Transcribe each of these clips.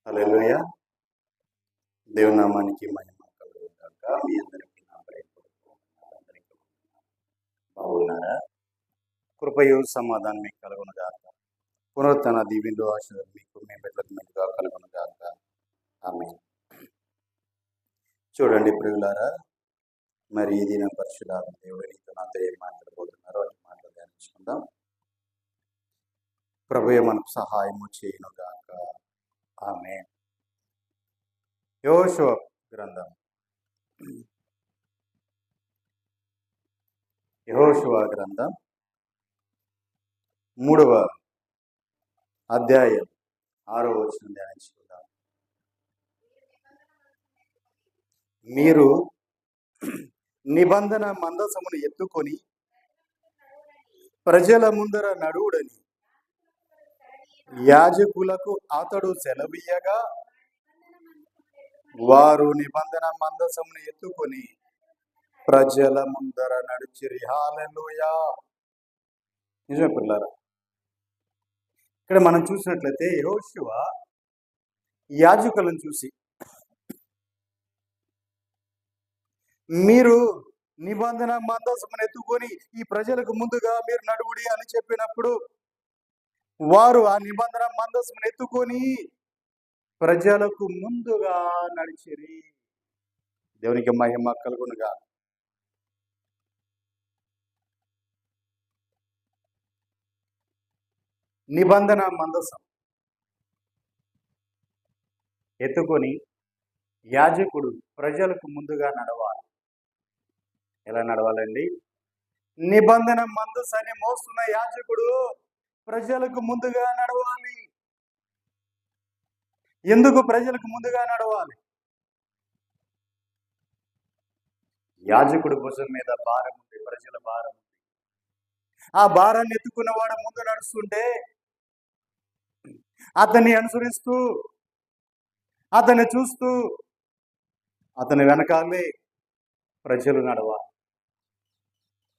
హల్లెలూయా. దేవుని నామానికి మహిమ కలుగును గాక. మీ అందరికీ నా ప్రేమపూర్వక బాగున్నారా? కృపయు సమాధానం మీకు కలుగును గాక. పునరుత్థాన దీవెనలు ఆశీర్వాదం మీకు మీ బిడ్డలకు మెండుగా కలుగును గాక. ఆమేన్. చూడండి ప్రియులారా, మరి ఈ దినం పరిశుద్ధాత్మ దేవుడు నీతో నాతో ఏం మాట్లాడబోతున్నారో అటు మాటలు ధ్యానించుకుందాం. ప్రభువే మనకు సహాయము చేయును గాక. ఆమేన్. యెహోషువ గ్రంథం యెహోషువ గ్రంథం 3వ అధ్యాయం 6వ వచనం ధ్యానించుకుందాం. మీరు నిబంధన మందసమును ఎత్తుకొని ప్రజల ముందర నడువుడని యాజకులకు అతడు సెలవీయగా వారు నిబంధన మందసమును ఎత్తుకొని ప్రజల ముందర నడిచిరి. హల్లెలూయా. నిజమే పిల్లారా, ఇక్కడ మనం చూసినట్లయితే యెహోషువ యాజకులను చూసి మీరు నిబంధన మందసమును ఎత్తుకొని ఈ ప్రజలకు ముందుగా మీరు నడువుడి అని చెప్పినప్పుడు వారు ఆ నిబంధన మందసమును ఎత్తుకొని ప్రజలకు ముందుగా నడిచిరి. దేవునికి మహిమ కలుగునుగా. నిబంధన మందసం ఎత్తుకొని యాజకుడు ప్రజలకు ముందుగా నడవాలి. ఎలా నడవాలండి? నిబంధన మందసాన్ని మోస్తున్న యాజకుడు ప్రజలకు ముందుగా నడవాలి. ఎందుకు ప్రజలకు ముందుగా నడవాలి? యాజకుడు భుజం మీద భారం ఉంది, ప్రజల భారం ఉంది. ఆ భారాన్ని ఎత్తుకున్నవాడు ముందు నడుస్తుంటే అతన్ని అనుసరిస్తూ, అతన్ని చూస్తూ, అతని వెనకాలే ప్రజలు నడవాలి.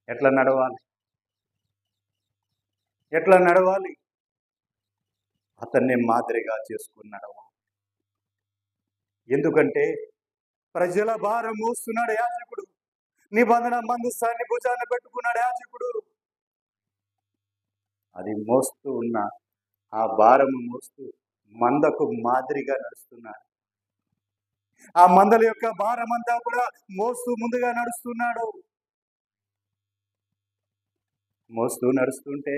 ఎట్లా నడవాలి? ఎట్లా నడవాలి? అతన్ని మాదిరిగా చేసుకుని నడవాలి. ఎందుకంటే ప్రజల భారం మోస్తున్నాడు యాజకుడు. నిబంధన మందసాన్ని భుజాన్ని పెట్టుకున్నాడు యాజకుడు. అది మోస్తూ ఉన్న ఆ భారము మోస్తూ మందకు మాదిరిగా నడుస్తున్నాడు. ఆ మందల యొక్క భారం అంతా కూడా మోస్తూ ముందుగా నడుస్తున్నాడు. మోస్తూ నడుస్తుంటే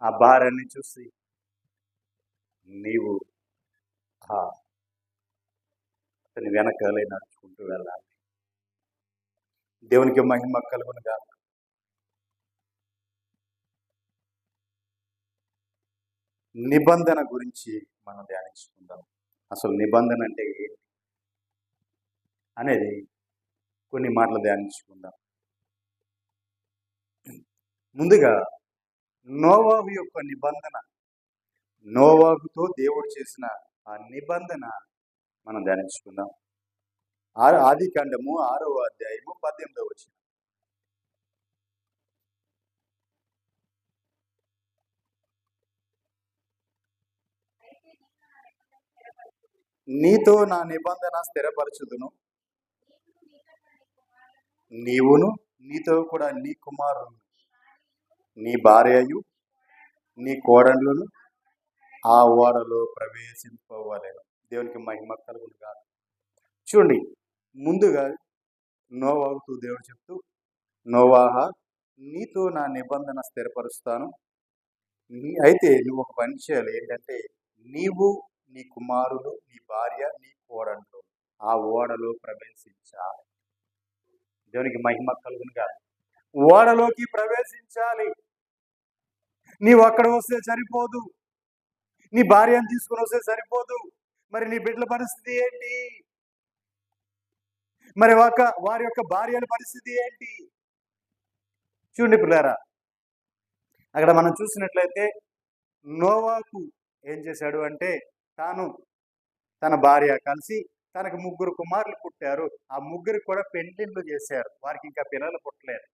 ఆ భారాన్ని చూసి నీవు అతని వెనకాలే నడుచుకుంటూ వెళ్ళాలి. దేవునికి మహిమ కలుగునుగా. నిబంధన గురించి మనం ధ్యానించుకుందాం. అసలు నిబంధన అంటే ఏంటి అనేది కొన్ని మాటలు ధ్యానించుకుందాం. ముందుగా నోవాహు యొక్క నిబంధన, నోవాహుతో దేవుడు చేసిన ఆ నిబంధన మనం ధ్యానించుకుందాం. ఆదికాండము 6వ అధ్యాయము 18వ వచనం. నీతో నా నిబంధన స్థిరపరచుదును, నీవును నీతో కూడా నీ కుమారుడు, నీ భార్యయు, నీ కోడళ్ళను ఆ ఓడలో ప్రవేశింపవలెను. దేవునికి మహిమ కలుగునుగా. చూడండి, ముందుగా నోవాహుతో దేవుడు చెప్తూ, నోవాహ, నీతో నా నిబంధన స్థిరపరుస్తాను. అయితే నువ్వు ఒక పని చేయాలి. ఏంటంటే నీవు, నీ కుమారుడు, నీ భార్య, నీ కోడళ్ళు ఆ ఓడలో ప్రవేశించాలి. దేవునికి మహిమ కలుగునుగా. ఓడలోకి ప్రవేశించాలి. నీవు అక్కడ వస్తే సరిపోదు, నీ భార్యను తీసుకుని వస్తే సరిపోదు. మరి నీ బిడ్డల పరిస్థితి ఏంటి? మరి వారి యొక్క భార్యల పరిస్థితి ఏంటి? చూడండి పిల్లారా, అక్కడ మనం చూసినట్లయితే నోవాహు ఏం చేశాడు అంటే తన భార్య కలిసి తనకు 3 కుమారులు పుట్టారు. ఆ 3కి కూడా పెళ్లిళ్ళు చేశారు. వారికి ఇంకా పిల్లలు పుట్టలేరు.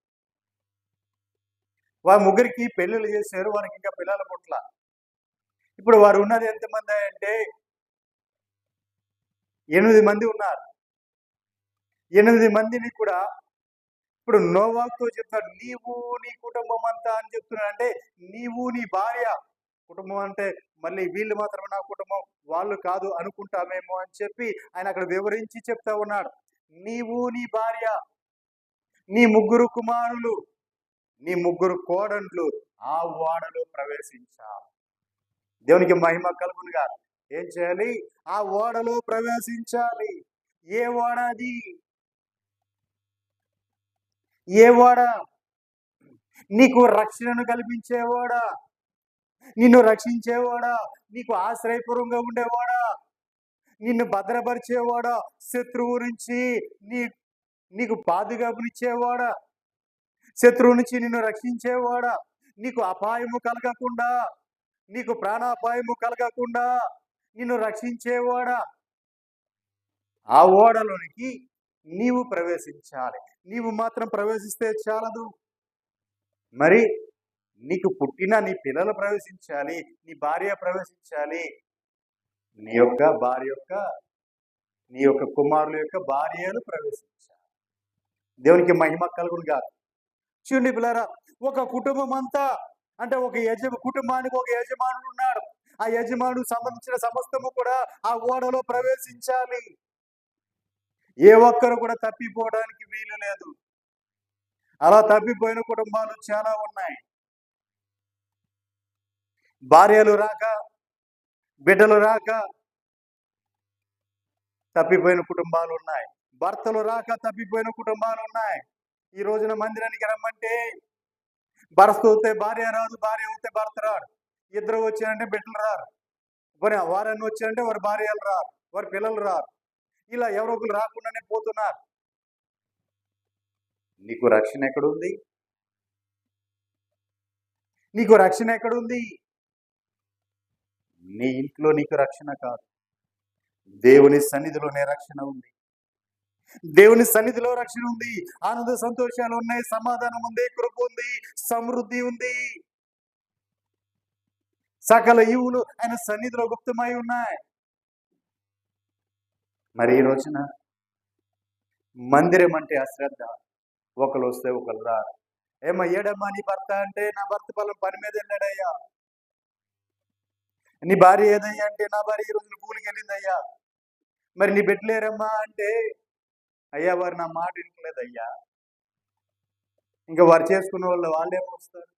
వారి 3కి పెళ్లిళ్ళు చేశారు, వారికి ఇంకా పిల్లలు పుట్టల. ఇప్పుడు వారు ఉన్నది ఎంతమంది అంటే 8 మంది ఉన్నారు. 8 మందిని కూడా ఇప్పుడు నోవాహుతో చెప్తాడు, నీవు నీ కుటుంబం అంతా అని చెప్తున్నాడు. అంటే నీవు నీ భార్య కుటుంబం అంటే మళ్ళీ వీళ్ళు మాత్రమే నా కుటుంబం, వాళ్ళు కాదు అనుకుంటామేమో అని చెప్పి ఆయన అక్కడ వివరించి చెప్తా ఉన్నాడు. నీవు నీ భార్య, నీ 3 కుమారులు, నీ 3 కోడళ్ళు ఆ ఓడలో ప్రవేశించాలి. దేవునికి మహిమ కలుగునుగా. ఏం చేయాలి? ఆ ఓడలో ప్రవేశించాలి. ఏ ఓడ అది? ఏ ఓడ? నీకు రక్షణను కల్పించేవాడా, నిన్ను రక్షించేవాడా, నీకు ఆశ్రయపురంగా ఉండేవాడా, నిన్ను భద్రపరిచేవాడా, శత్రువు నుంచి నీకు బాదుగాపునిచ్చేవాడా, శత్రువు నుంచి నిన్ను రక్షించేవాడా, నీకు అపాయము కలగకుండా, నీకు ప్రాణాపాయము కలగకుండా నిన్ను రక్షించేవాడా. ఆ ఓడలోనికి నీవు ప్రవేశించాలి. నీవు మాత్రం ప్రవేశిస్తే చాలదు, మరి నీకు పుట్టిన నీ పిల్లలు ప్రవేశించాలి, నీ భార్య ప్రవేశించాలి, నీ యొక్క భార్య యొక్క నీ యొక్క కుమారుల యొక్క భార్యలు ప్రవేశించాలి. దేవునికి మహిమ కలుగునుగా. చూడండి పిల్లరా, ఒక కుటుంబం అంతా అంటే కుటుంబానికి ఒక యజమానుడు ఉన్నాడు. ఆ యజమానుడికి సంబంధించిన సమస్తము కూడా ఆ ఓడలో ప్రవేశించాలి. ఏ ఒక్కరు కూడా తప్పిపోవడానికి వీలు లేదు. అలా తప్పిపోయిన కుటుంబాలు చాలా ఉన్నాయి. భార్యలు రాక, బిడ్డలు రాక తప్పిపోయిన కుటుంబాలు ఉన్నాయి. భర్తలు రాక తప్పిపోయిన కుటుంబాలు ఉన్నాయి. ఈ రోజున మందిరానికి రమ్మంటే భర్త అవుతే భార్య రాదు, భార్య అవుతే భర్త రాడు. ఇద్దరు వచ్చారంటే బిడ్డలు రారు. పోనీ వారని వచ్చారంటే వారి భార్యలు రారు, వారి పిల్లలు రారు. ఇలా ఎవరో ఒకరు రాకుండానే పోతున్నారు. నీకు రక్షణ ఎక్కడుంది? నీకు రక్షణ ఎక్కడుంది? నీ ఇంట్లో నీకు రక్షణ కాదు, దేవుని సన్నిధిలోనే రక్షణ ఉంది. దేవుని సన్నిధిలో రక్షణ ఉంది. ఆనంద సంతోషాలు ఉన్నాయి, సమాధానం ఉంది, కృప ఉంది, సమృద్ధి ఉంది. సకల ఈవులు ఆయన సన్నిధిలో గుప్తమై ఉన్నాయి. మరి ఈ రోజున మందిరం అంటే అశ్రద్ధ. ఒకరు వస్తే ఒకరు రా. ఏడమ్మా నీ భర్త అంటే, నా భర్త పని మీద వెళ్ళాడయ్యా. నీ భార్య ఏదయ్యా అంటే, నా భార్య ఈ రోజున కూలికి వెళ్ళిందయ్యా. మరి నీ బిడ్డలేరమ్మా అంటే, అయ్యా వారు నా మాట వినలేదయ్యా. ఇంకా వారు చేసుకున్న వాళ్ళేమో వస్తారు.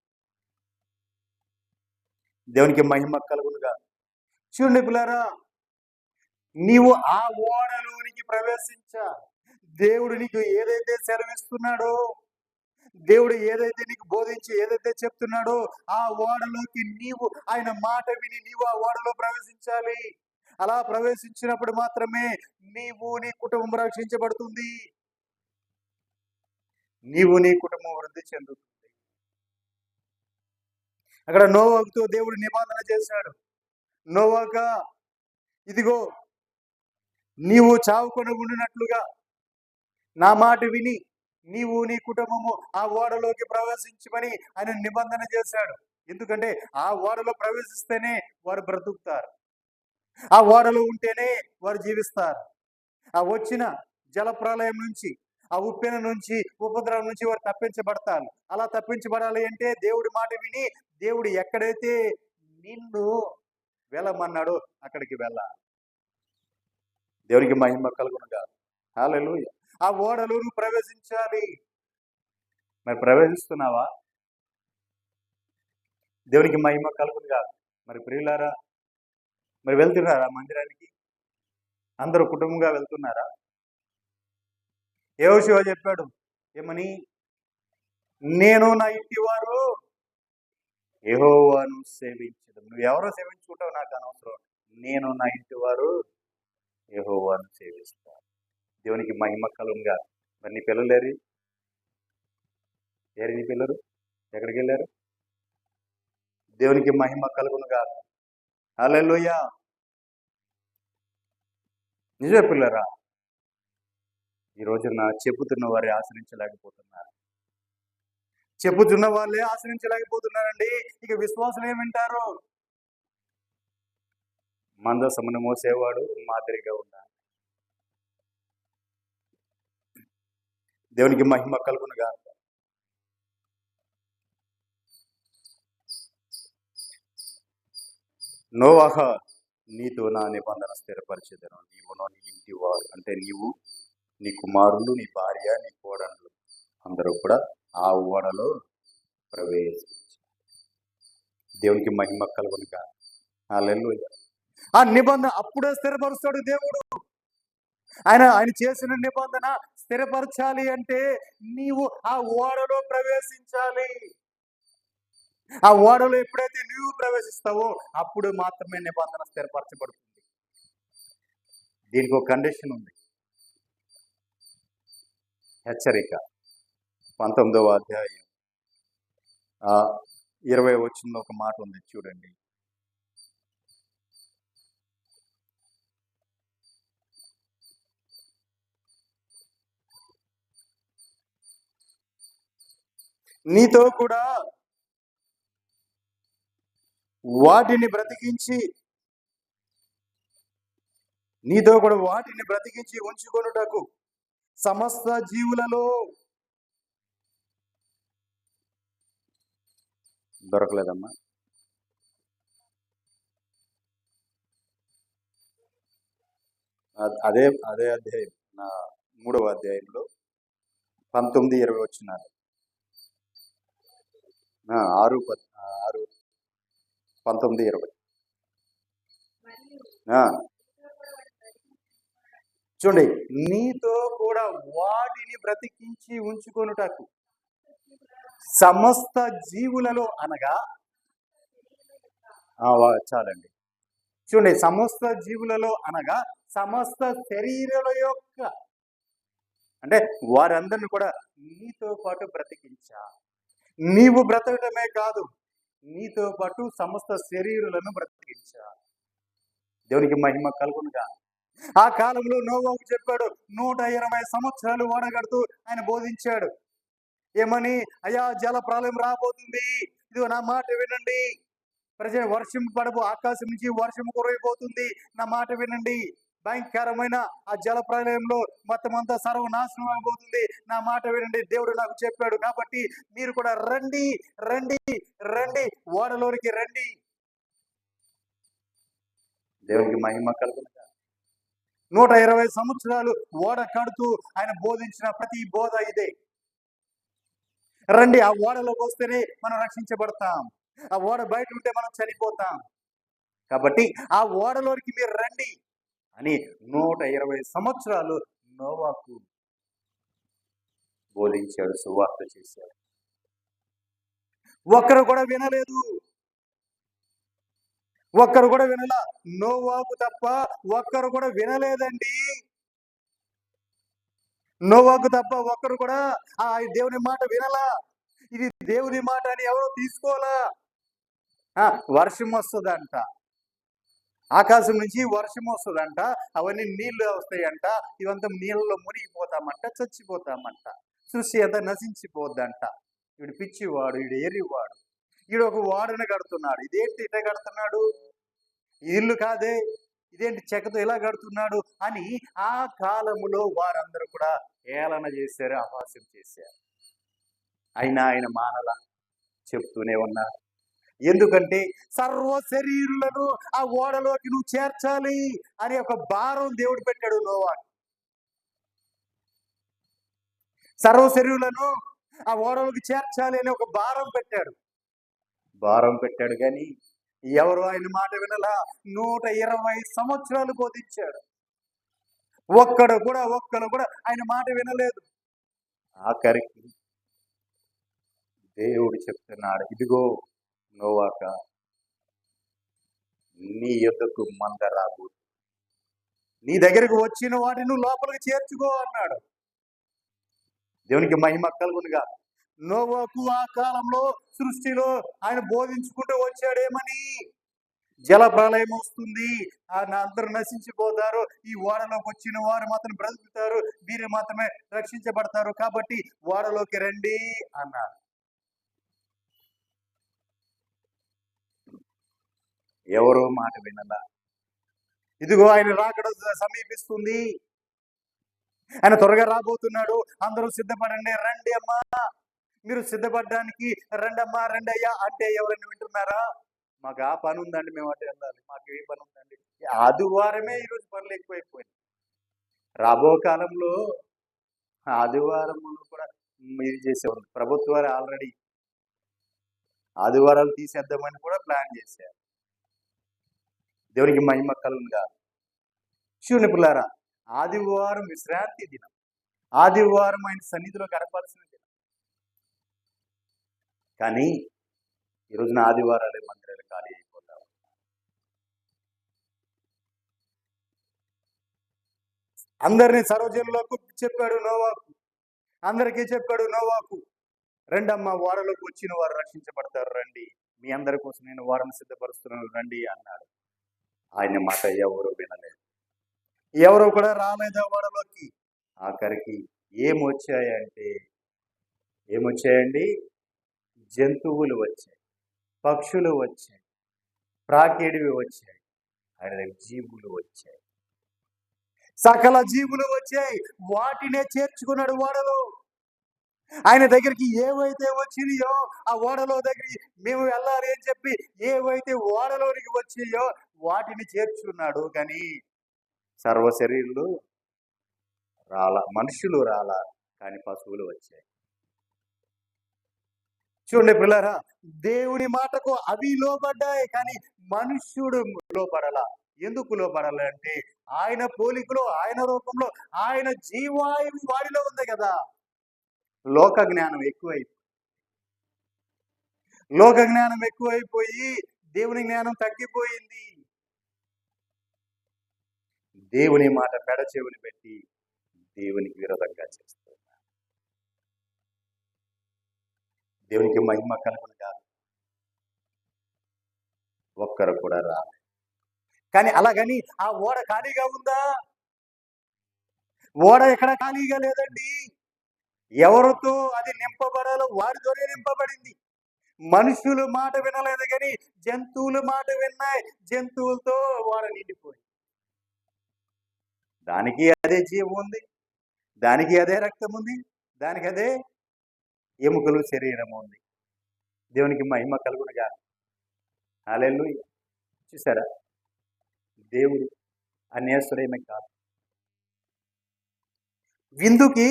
దేవునికి మహిమ కలుగునుగా. చూడండి పిల్లరా, నీవు ఆ ఓడలోనికి ప్రవేశించాలి. దేవుడు నీకు ఏదైతే సెలవిస్తున్నాడో, దేవుడు ఏదైతే నీకు బోధించి ఏదైతే చెప్తున్నాడో ఆ ఓడలోకి నీవు ఆయన మాట విని నీవు ఆ ఓడలో ప్రవేశించాలి. అలా ప్రవేశించినప్పుడు మాత్రమే నీవు నీ కుటుంబం రక్షించబడుతుంది, నీవు నీ కుటుంబం వృద్ధి చెందుతుంది. అక్కడ నోవాహుతో దేవుడు నిబంధన చేశాడు. నోవాహు, ఇదిగో నీవు చావుకొని ఉండినట్లుగా నా మాట విని నీవు నీ కుటుంబము ఆ ఓడలోకి ప్రవేశించమని ఆయన నిబంధన చేశాడు. ఎందుకంటే ఆ ఓడలో ప్రవేశిస్తేనే వారు బ్రతుకుతారు, ఆ ఓడలో ఉంటేనే వారు జీవిస్తారు. ఆ వచ్చిన జలప్రలయం నుంచి, ఆ ఉప్పెన నుంచి, ఉపద్రవం నుంచి వారు తప్పించబడతారు. అలా తప్పించబడాలి అంటే దేవుడి మాట విని దేవుడు ఎక్కడైతే నిన్ను వెళ్ళమన్నాడో అక్కడికి వెళ్ళాలి. దేవునికి మహిమ కలుగునుగా. హల్లెలూయా. ఆ ఓడలో నువ్వు ప్రవేశించాలి. మరి ప్రవేశిస్తున్నావా? దేవునికి మహిమ కలుగునుగా. మరి ప్రియులారా, మరి వెళ్తున్నారా మందిరానికి? అందరూ కుటుంబంగా వెళ్తున్నారా? యెహోషువ చెప్పాడు ఏమని? నేను నా ఇంటి వారు యెహోవాను సేవించదు. నువ్వు ఎవరో సేవించుకుంటావు నాకు అనవసరం, నేను నా ఇంటి వారు యెహోవాను సేవిస్తాను. దేవునికి మహిమ కలుగునుగా. మరి నీ పిల్లలు ఏరి నీ పిల్లలు ఎక్కడికి వెళ్ళారు? దేవునికి మహిమ కలుగునుగా. హల్లెలూయా. నిజమే పిల్లరా, ఈ రోజున చెప్పుతున్న వారే ఆశ్రయించలేకపోతున్నారు. చెప్పుతున్న వాళ్ళే ఆశ్రయించలేకపోతున్నారండి. ఇక విశ్వాసం ఏమంటారు? మందసమును మోసేవాడు మాదిరిగా ఉండాలి. దేవునికి మహిమ కలుగునుగా. నోవాహ, నీతో నా నిబంధన స్థిరపరిచేదను, నీవును నీ ఇంటి వారు, అంటే నీవు, నీ కుమారులు, నీ భార్య, నీ కోడళ్ళు అందరూ కూడా ఆ ఓడలో ప్రవేశించారు. దేవునికి మహిమ కలుగునుగా. హల్లెలూయా. ఆ నిబంధన అప్పుడే స్థిరపరుస్తాడు దేవుడు. ఆయన చేసిన నిబంధన స్థిరపరచాలి అంటే నీవు ఆ ఓడలో ప్రవేశించాలి. ఆ ఓడలో ఎప్పుడైతే నీవు ప్రవేశిస్తావో అప్పుడు మాత్రమే నిబంధన స్థిరపరచబడుతుంది. దీనికి ఒక కండిషన్ ఉంది. హెచ్చరిక 19వ అధ్యాయం 20 వచ్చిన ఒక మాట ఉంది, చూడండి. నీతో కూడా వాటిని బ్రతికించి ఉంచుకొనుటకు సమస్త జీవులలో దొరకలేదమ్మా. అదే అదే అధ్యాయం, 3వ అధ్యాయంలో 19-20 వచ్చినారు. 6-19-20 చూడండి. నీతో కూడా వాటిని బ్రతికించి ఉంచుకొనుటకు సమస్త జీవులలో అనగా చాలండి. చూడండి, సమస్త జీవులలో అనగా సమస్త శరీరాల యొక్క, అంటే వారందరిని కూడా నీతో పాటు బ్రతికించా. నీవు బ్రతకటమే కాదు, నీతో పాటు సమస్త శరీరులను బ్రతికించా. దేవునికి మహిమ కలుగునుగా. ఆ కాలంలో నోవాహు చెప్పాడు, 120 సంవత్సరాలు ఓడగడుతూ ఆయన బోధించాడు. ఏమని? అయ్యా, జల ప్రళయం రాబోతుంది, ఇదిగో నా మాట వినండి. ప్రజలు వర్షం పడబో, ఆకాశం నుంచి వర్షం కురైపోతుంది, నా మాట వినండి. భయంకరమైన ఆ జల ప్రళయంలో మొత్తం అంతా సర్వనాశనం అయిపోతుంది, నా మాట వినండి. దేవుడు నాకు చెప్పాడు, కాబట్టి మీరు కూడా రండి రండి రండి, ఓడలోనికి రండి. దేవునికి మహిమ కలుగునుగా. 120 సంవత్సరాలు ఓడ కడుతూ ఆయన బోధించిన ప్రతి బోధ ఇదే. రండి, ఆ ఓడలోకి వస్తేనే మనం రక్షించబడతాం, ఆ ఓడ బయట ఉంటే మనం చనిపోతాం. కాబట్టి ఆ ఓడలోనికి మీరు రండి అని 120 సంవత్సరాలు నోవాహు బోధించాడు, సువార్త చేశాడు. ఒక్కరు కూడా వినలేదు, ఒక్కరు కూడా వినలా. నోవాహు తప్ప ఒక్కరు కూడా వినలేదండి. నోవాహు తప్ప ఒక్కరు కూడా ఆ దేవుని మాట వినలా. ఇది దేవుని మాట అని ఎవరు తీసుకోలా. వర్షం వస్తుందంట, ఆకాశం నుంచి వర్షం వస్తుందంట, అవన్నీ నీళ్లు వస్తాయంట, ఇవంతా నీళ్ళలో మునిగిపోతామంట, చచ్చిపోతామంట, సృష్టి అంతా నశించిపోద్దంట. వీడు పిచ్చివాడు, వీడు ఎరివాడు, వీడు ఒక వాడని కడుతున్నాడు. ఇదేంటి ఇట్లా కడుతున్నాడు, ఇల్లు కాదే, ఇదేంటి చెక్కతో ఇలా కడుతున్నాడు అని ఆ కాలములో వారందరూ కూడా ఏలన చేశారు, అపహాస్యం చేశారు. అయినా ఆయన మానలా, చెప్తూనే ఉన్నారు. ఎందుకంటే సర్వ శరీరులను ఆ ఓడలోకి నువ్వు చేర్చాలి అనే ఒక భారం దేవుడు పెట్టాడు నోవాహు. సర్వ శరీరులను ఆ ఓడలోకి చేర్చాలి అనే ఒక భారం పెట్టాడు కానీ ఎవరు ఆయన మాట వినలా. 120 సంవత్సరాలు బోధించాడు, ఒక్కడు కూడా ఆయన మాట వినలేదు. ఆఖరికి దేవుడు చెప్తున్నాడు, ఇదిగో నోవాహు, నీ యొద్దకు మంద రాబో, నీ దగ్గరకు వచ్చిన వాటిని లోపలికి చేర్చుకో అన్నాడు. దేవునికి మహిమ కలుగునుగా. నోవాహు ఆ కాలంలో సృష్టిలో ఆయన బోధించుకుంటూ వచ్చాడేమని? జల ప్రళయం వస్తుంది, అందరూ నశించిపోతారు, ఈ ఓడలోకి వచ్చిన వారు మాత్రం బ్రతుకుతారు, వీరు మాత్రమే రక్షించబడతారు, కాబట్టి ఓడలోకి రండి అన్నారు. ఎవరో మాట వినలా. ఇదిగో ఆయన రాకడ సమీపిస్తుంది, ఆయన త్వరగా రాబోతున్నాడు, అందరూ సిద్ధపడండి, రండి అమ్మా, మీరు సిద్ధపడడానికి రండి అమ్మా, రండి అయ్యా అంటే ఎవరైనా వింటున్నారా? మాకు ఆ పని ఉందండి, మేము అటు వెళ్ళాలి, మాకు ఏ పని ఉందండి. ఆదివారమే ఈరోజు పనులు ఎక్కువైపోయింది. రాబో కాలంలో ఆదివారంలో కూడా ఇది చేసేవారు. ప్రభుత్వాలు ఆల్రెడీ ఆదివారాలు తీసేద్దామని కూడా ప్లాన్ చేశారు. దేవునికి మహిమ కలుగునుగా. శివుని పిల్లారా, ఆదివారం విశ్రాంతి దినం. ఆదివారం ఆయన సన్నిధిలో గడపాల్సిన దినం. కానీ ఈ రోజున ఆదివారాలే మందిరాలు ఖాళీ అయిపోతారు. అందరినీ సర్వజనులకు చెప్పాడు నోవాకు, అందరికీ చెప్పాడు నోవాకు, రండమ్మా, ఓడలోకి వచ్చిన వారు రక్షించబడతారు, రండి, మీ అందరి కోసం నేను ఓడను సిద్ధపరుస్తున్నాను, రండి అన్నాడు. ఆయన మాట ఎవరు వినలేదు, ఎవరు కూడా రాలేదు ఓడలోకి. ఆఖరికి ఏమొచ్చాయండి? జంతువులు వచ్చాయి, పక్షులు వచ్చాయి, ప్రాకేడివి వచ్చాయి, ఆయన జీవులు వచ్చాయి, సకల జీవులు వచ్చాయి. వాటినే చేర్చుకున్నాడు ఓడలో. ఆయన దగ్గరికి ఏవైతే వచ్చినాయో ఆ ఓడలో దగ్గరికి మేము వెళ్ళాలి అని చెప్పి ఏవైతే ఓడలోనికి వచ్చాయో వాటిని చేర్చుకున్నాడు. కానీ సర్వ శరీరులు రాలా, మనుషులు రాలా, కానీ పశువులు వచ్చాయి. చూడండి పిల్లరా, దేవుని మాటకు అవి లోబడ్డాయి, కానీ మనుష్యుడు లోబడలా. ఎందుకు లోబడాలంటే ఆయన పోలికలో, ఆయన రూపంలో, ఆయన జీవాయువు వాడిలో ఉంది కదా. లోక జ్ఞానం ఎక్కువైపోయి దేవుని జ్ఞానం తగ్గిపోయింది. దేవుని మాట పెడచెవిని పెట్టి దేవునికి విరోధంగా చేస్తున్నారు. దేవునికి మహిమ కలుగును కాదు. ఒక్కరు కూడా రాలేదు. కానీ అలాగని ఆ ఓడ ఖాళీగా ఉందా? ఓడ ఎక్కడ ఖాళీగా లేదండి. ఎవరితో అది నింపబడాలో వారితోనే నింపబడింది. మనుషులు మాట వినలేదు, కానీ జంతువులు మాట విన్నాయి. జంతువులతో ఓడ నిండిపోయింది. దానికి అదే జీవం ఉంది, దానికి అదే రక్తం ఉంది, దానికి అదే ఎముకలు శరీరం ఉంది. దేవునికి మహిమ కలుగునుగా. హల్లెలూయా. చూసారా, దేవుడు అన్యాయస్తుడేమీ కాదు. విందుకి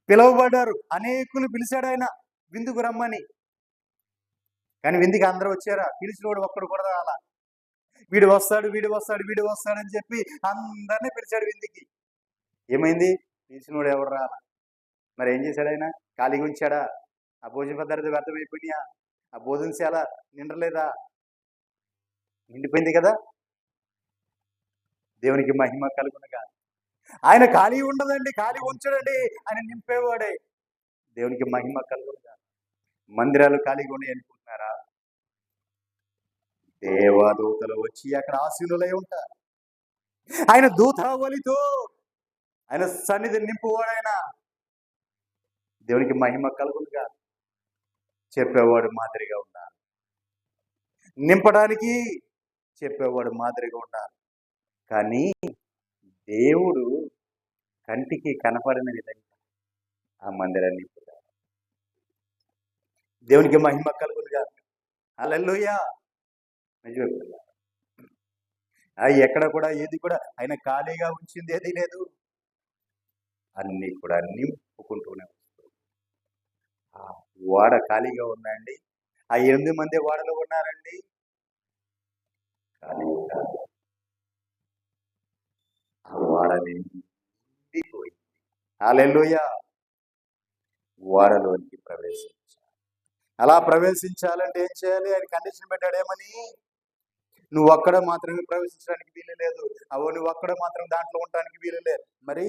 పిలువబడ్డారు, అనేకులు పిలిచాడు ఆయన విందుకు రమ్మని. కానీ విందుకి అందరూ వచ్చారా? పిలిచినోడు ఒక్కడు కూడా రాలా. వీడు వస్తాడని చెప్పి అందరినీ పిలిచాడు విందుకి. ఏమైంది? పిలిచినోడు ఎవడు రాలా. మరి ఏం చేశాడు ఆయన? ఖాళీగా ఉంచాడా? ఆ భోజన పదార్థాలు వ్యర్థమైపోయినాయా? ఆ భోజనశాల నిండలేదా? నిండిపోయింది కదా. దేవునికి మహిమ కలుగునుగా. ఆయన ఖాళీ ఉండదండి, ఖాళీ ఉంచడండి, ఆయన నింపేవాడే. దేవునికి మహిమ కలుగునుగా. మందిరాలు ఖాళీగా ఉన్నాయి అనుకుంటున్నారా? దేవదూతలు వచ్చి అక్కడ ఆసీనులై ఉంటారు. ఆయన దూతావళితో ఆయన సన్నిధి నింపువాడైనా. దేవునికి మహిమ కలుగునుగా. చెప్పేవాడు మాదిరిగా ఉండాలి, నింపడానికి చెప్పేవాడు మాదిరిగా ఉండాలి. కానీ దేవుడు కంటికి కనపడిన విధంగా ఆ మందిరాన్ని నింపుతాడు. దేవునికి మహిమ కలుగునుగా. హల్లెలూయా. నిజమే. ఎక్కడ కూడా ఏది కూడా ఆయన ఖాళీగా ఉంచింది ఏది లేదు. అన్ని కూడా నింపుకుంటూనే వస్తుంది. ఆ ఓడ ఖాళీగా ఉందండి. ఆ 8 మంది ఓడలో ఉన్నారండి. ఖాళీ కాదు. ఆ ఓడ నిండిపోయింది. హల్లెలూయా. ఓడలోనికి ప్రవేశించాలి. అలా ప్రవేశించాలంటే ఏం చేయాలి? ఆయన కండిషన్ పెట్టాడేమని? నువ్వు అక్కడ మాత్రమే ప్రవేశించడానికి వీలు లేదు. నువ్వు అక్కడ మాత్రం దాంట్లో ఉండడానికి వీలు లేదు. మరి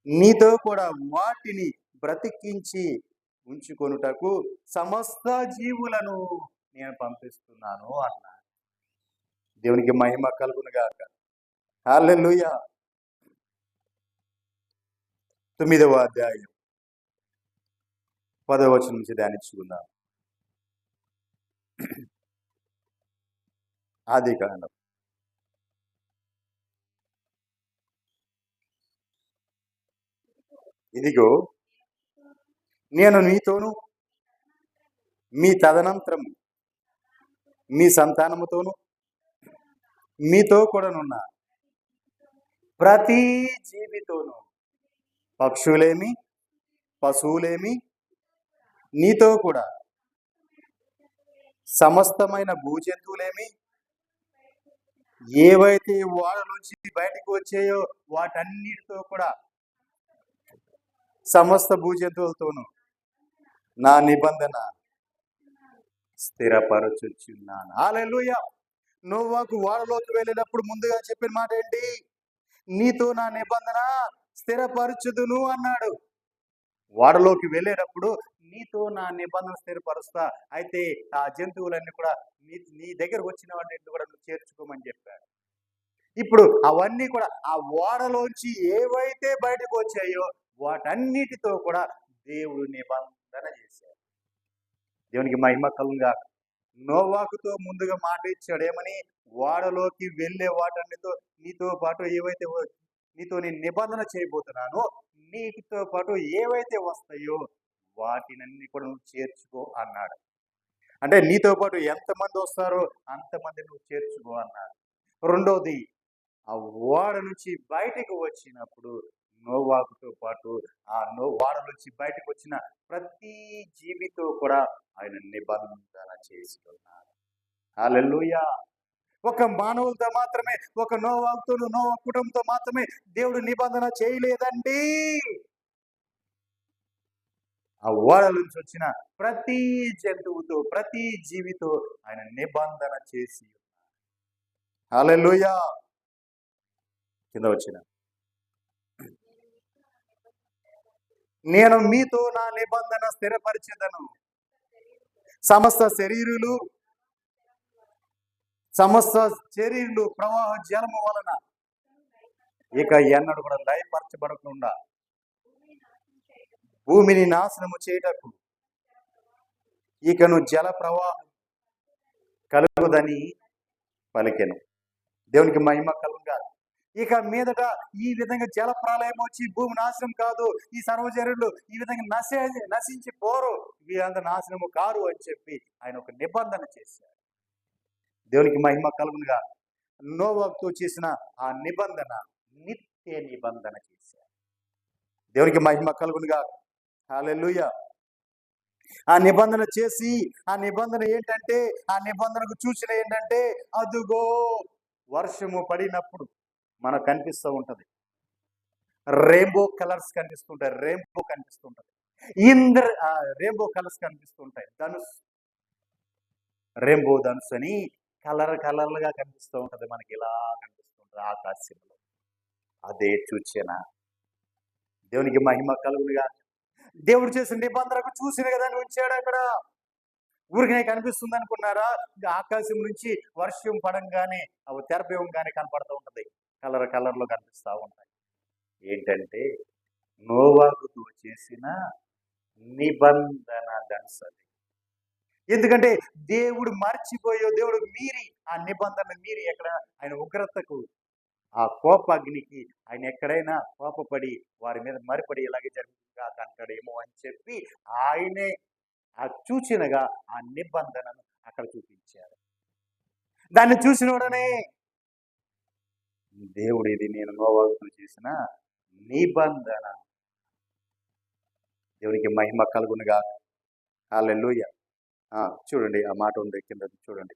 నీతో కూడా వాటిని బ్రతికించి ఉంచుకొనుటకు సమస్త జీవులను నేను పంపిస్తున్నాను అన్నాడు. దేవునికి మహిమ కలుగునుగాక. హల్లెలూయా. 9వ అధ్యాయం 10వ వచనం నుంచి ధ్యానించుకుందాం. ఆదికాండం ఇదిగో నేను నీతోను మీ తదనంతరము మీ సంతానముతోను మీతో కూడానున్నా ప్రతి జీవితోను, పక్షులేమి పశువులేమి నీతో కూడా సమస్తమైన భూజంతువులేమి ఏవైతే వాళ్ళ నుంచి బయటకు వచ్చాయో వాటన్నిటితో కూడా సమస్త భూజంతువులతోనూ నా నిబంధన స్థిరపరచుచున్నాను. హల్లెలూయా. నోవాకు ఓడలోకి వెళ్ళినప్పుడు ముందుగా చెప్పిన మాట ఏంటి? నీతో నా నిబంధన స్థిరపరచుదును అన్నాడు. ఓడలోకి వెళ్ళేటప్పుడు నీతో నా నిబంధన స్థిరపరుస్తా, అయితే ఆ జంతువులన్నీ కూడా నీ దగ్గరకు వచ్చిన వాటిని కూడా నువ్వు చేర్చుకోమని చెప్పాడు. ఇప్పుడు అవన్నీ కూడా ఆ ఓడలోంచి ఏవైతే బయటకు వచ్చాయో వాటన్నిటితో కూడా దేవుడు నిబంధన చేశాడు. దేవునికి మహిమ కలుగుగా. నోవాకుతో ముందుగా మాట ఇచ్చాడు ఏమని? ఓడలోకి వెళ్ళే వాటన్నితో నీతో పాటు ఏవైతే నీతో నేను నిబంధన చేయబోతున్నానో నీతో పాటు ఏవైతే వస్తాయో వాటినన్నీ కూడా నువ్వు చేర్చుకో అన్నాడు. అంటే నీతో పాటు ఎంతమంది వస్తారో అంతమంది నువ్వు చేర్చుకో అన్నాడు. రెండోది, ఆ ఓడ నుంచి బయటకు వచ్చినప్పుడు నోవాకుతో పాటు ఆ ఓడ నుంచి బయటకు వచ్చిన ప్రతి జీవితో కూడా ఆయన నిబంధన చేస్తున్నాడు. హల్లెలూయా. ఒక మానవులతో మాత్రమే, ఒక నోవాకుతో నోవా కుటుంబంతో మాత్రమే దేవుడు నిబంధన చేయలేదండి. ఆ ఓడ నుంచి వచ్చిన ప్రతి జంతువుతో, ప్రతి జీవితో ఆయన నిబంధన చేసి. హల్లెలూయా. కింద వచ్చిన నేను మీతో నా నిబంధన స్థిరపరిచేదను. సమస్త శరీరులు ప్రవాహ జలము వలన ఇక ఎన్నడూ కూడా లయపరచబడకుండా భూమిని నాశనము చేయటకు ఇకను జల ప్రవాహం కలుగుదని పలికెను. దేవునికి మహిమ కలుగుగా. ఇక మీదట ఈ విధంగా జల ప్రళయం వచ్చి భూమి నాశనం కాదు, ఈ సర్వజనులు ఈ విధంగా నశించి పోరు, వీరంతా నాశనము కారు అని చెప్పి ఆయన ఒక నిబంధన చేశారు. దేవునికి మహిమ కలుగునుగా. నోవాకుతో చేసిన ఆ నిబంధన నిత్య నిబంధన చేశారు. దేవునికి మహిమ కలుగునుగా. హల్లెలూయా. ఆ నిబంధన చేసి, ఆ నిబంధన ఏంటంటే, ఆ నిబంధనకు సూచన ఏంటంటే, అదుగో వర్షము పడినప్పుడు మనకు కనిపిస్తూ ఉంటది, రెయిన్బో కలర్స్ కనిపిస్తుంటాయి, రెయిన్బో కనిపిస్తుంటది, రెయిన్బో కలర్స్ కనిపిస్తుంటాయి, ధనుస్, రెయిన్బో ధనుస్ అని కలర్లుగా కనిపిస్తూ ఉంటది, మనకి ఇలా కనిపిస్తుంటది ఆకాశంలో. అదే సూచన. దేవునికి మహిమ కలుగునుగా. దేవుడు చేసిన నిబంధనకు చూసిన కదా ఉంచాడు అక్కడ. ఊరికనే కనిపిస్తుంది అనుకున్నారా? ఆకాశం నుంచి వర్షం పడంగానే అవి తెరపేవంగానే కనపడుతూ ఉంటది, కలర్లో కనిపిస్తూ ఉంటాయి. ఏంటంటే నోవాకుతో చేసిన నిబంధన ధనుసది. ఎందుకంటే దేవుడు మర్చిపోయో, దేవుడు మీరి ఆ నిబంధన మీరి ఎక్కడ ఆయన ఉగ్రతకు, ఆ కోపాగ్నికి ఆయన ఎక్కడైనా కోపపడి వారి మీద మరిపడి ఇలాగే జరుగుతుందిగా అంటాడేమో అని చెప్పి ఆయనే ఆ సూచనగా ఆ నిబంధనను అక్కడ చూపించారు. దాన్ని చూసినోడనే దేవుడు ఇది నేను నోవాకుతో చేసిన నిబంధన. దేవునికి మహిమ కలుగునుగా. హల్లెలూయా. చూడండి, ఆ మాట ఉంది కింద చూడండి.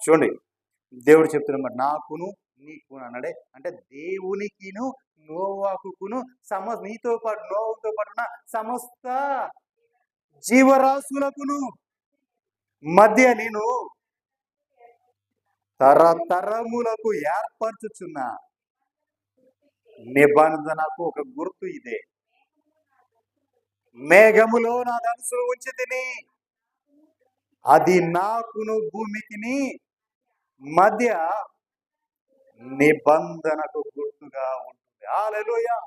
చూడండి, దేవుడు చెప్తున్నమాట నాకును నీకు అన్నాడే. అంటే దేవునికిను నోవాకును నీతో పాటు నోవాకుతో పాటు ఉన్న సమస్త జీవరాశులకును మధ్య నేను తరతరములకు ఏర్పరచుచున్న నిబంధనకు ఒక గుర్తు ఇదే. మేఘములో నా ధనుసును ఉంచి తిని, అది నాకును భూమికిని మధ్య నిబంధనకు గుర్తుగా ఉంటుంది. హల్లెలూయా.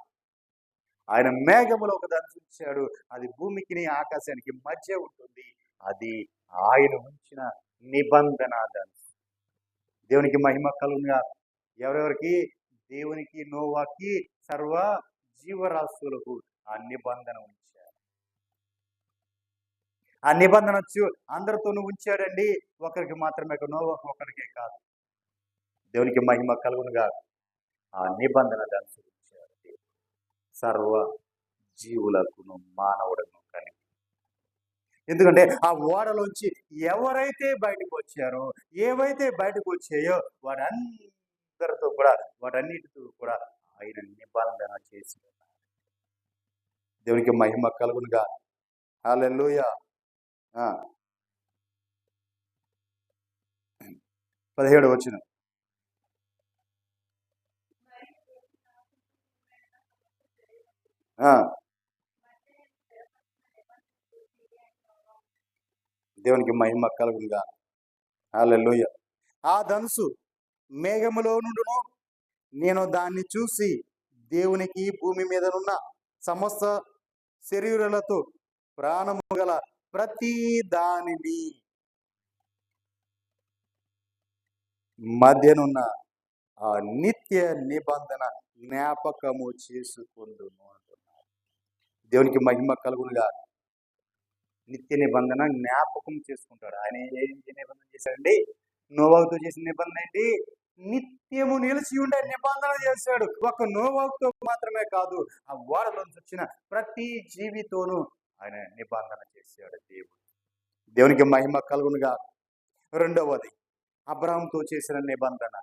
ఆయన మేఘములో ఒక ధనుసు ఉంచాడు, అది భూమికిని ఆకాశానికి మధ్య ఉంటుంది. అది ఆయన ఉంచిన నిబంధన ధనుసు. దేవునికి మహిమ కలుగునుగా. ఎవరెవరికి? దేవునికి, నోవాకి, సర్వ జీవరాశులకు ఆ నిబంధన ఉంచారు. ఆ నిబంధన అందరితోనూ ఉంచాడండి. ఒకరికి మాత్రమే, నోవాకు ఒకరికే కాదు. దేవునికి మహిమ కలుగునుగా. ఆ నిబంధన అనుసరించారు సర్వ జీవులకును మానవుడను కలిగి. ఎందుకంటే ఆ ఓడలోంచి ఎవరైతే బయటకు వచ్చారో, ఏవైతే బయటకు వచ్చాయో వాటన్నిటితో కూడా ఆయన నిబంధన చేసి ఉన్నారు. దేవునికి మహిమ కలుగునుగా. హల్లెలూయా. 17వ వచనం. దేవునికి మహిమ కలుగునుగా. హల్లెలూయా. ఆ ధనుసు మేఘములో నుండును, నేను దాన్ని చూసి దేవునికి భూమి మీదనున్న సమస్త శరీరులతో ప్రాణము గల ప్రతి దానిని మధ్యనున్న ఆ నిత్య నిబంధన జ్ఞాపకము చేసుకుందును అంటున్నారు. దేవునికి మహిమ కలుగునుగా. నిత్య నిబంధన జ్ఞాపకం చేసుకుంటాడు. ఆయన ఏం నిబంధన చేశాడండి? నోవాహుతో చేసిన నిబంధన ఏంటి? నిత్యము నిలిచి ఉండే నిబంధన చేశాడు. ఒక నోవాహుతో మాత్రమే కాదు, ఆ ఓడలోంచి వచ్చిన ప్రతి జీవితోనూ ఆయన నిబంధన చేశాడు దేవుడు. దేవునికి మహిమ కలుగునుగా. రెండవది అబ్రహాముతో చేసిన నిబంధన.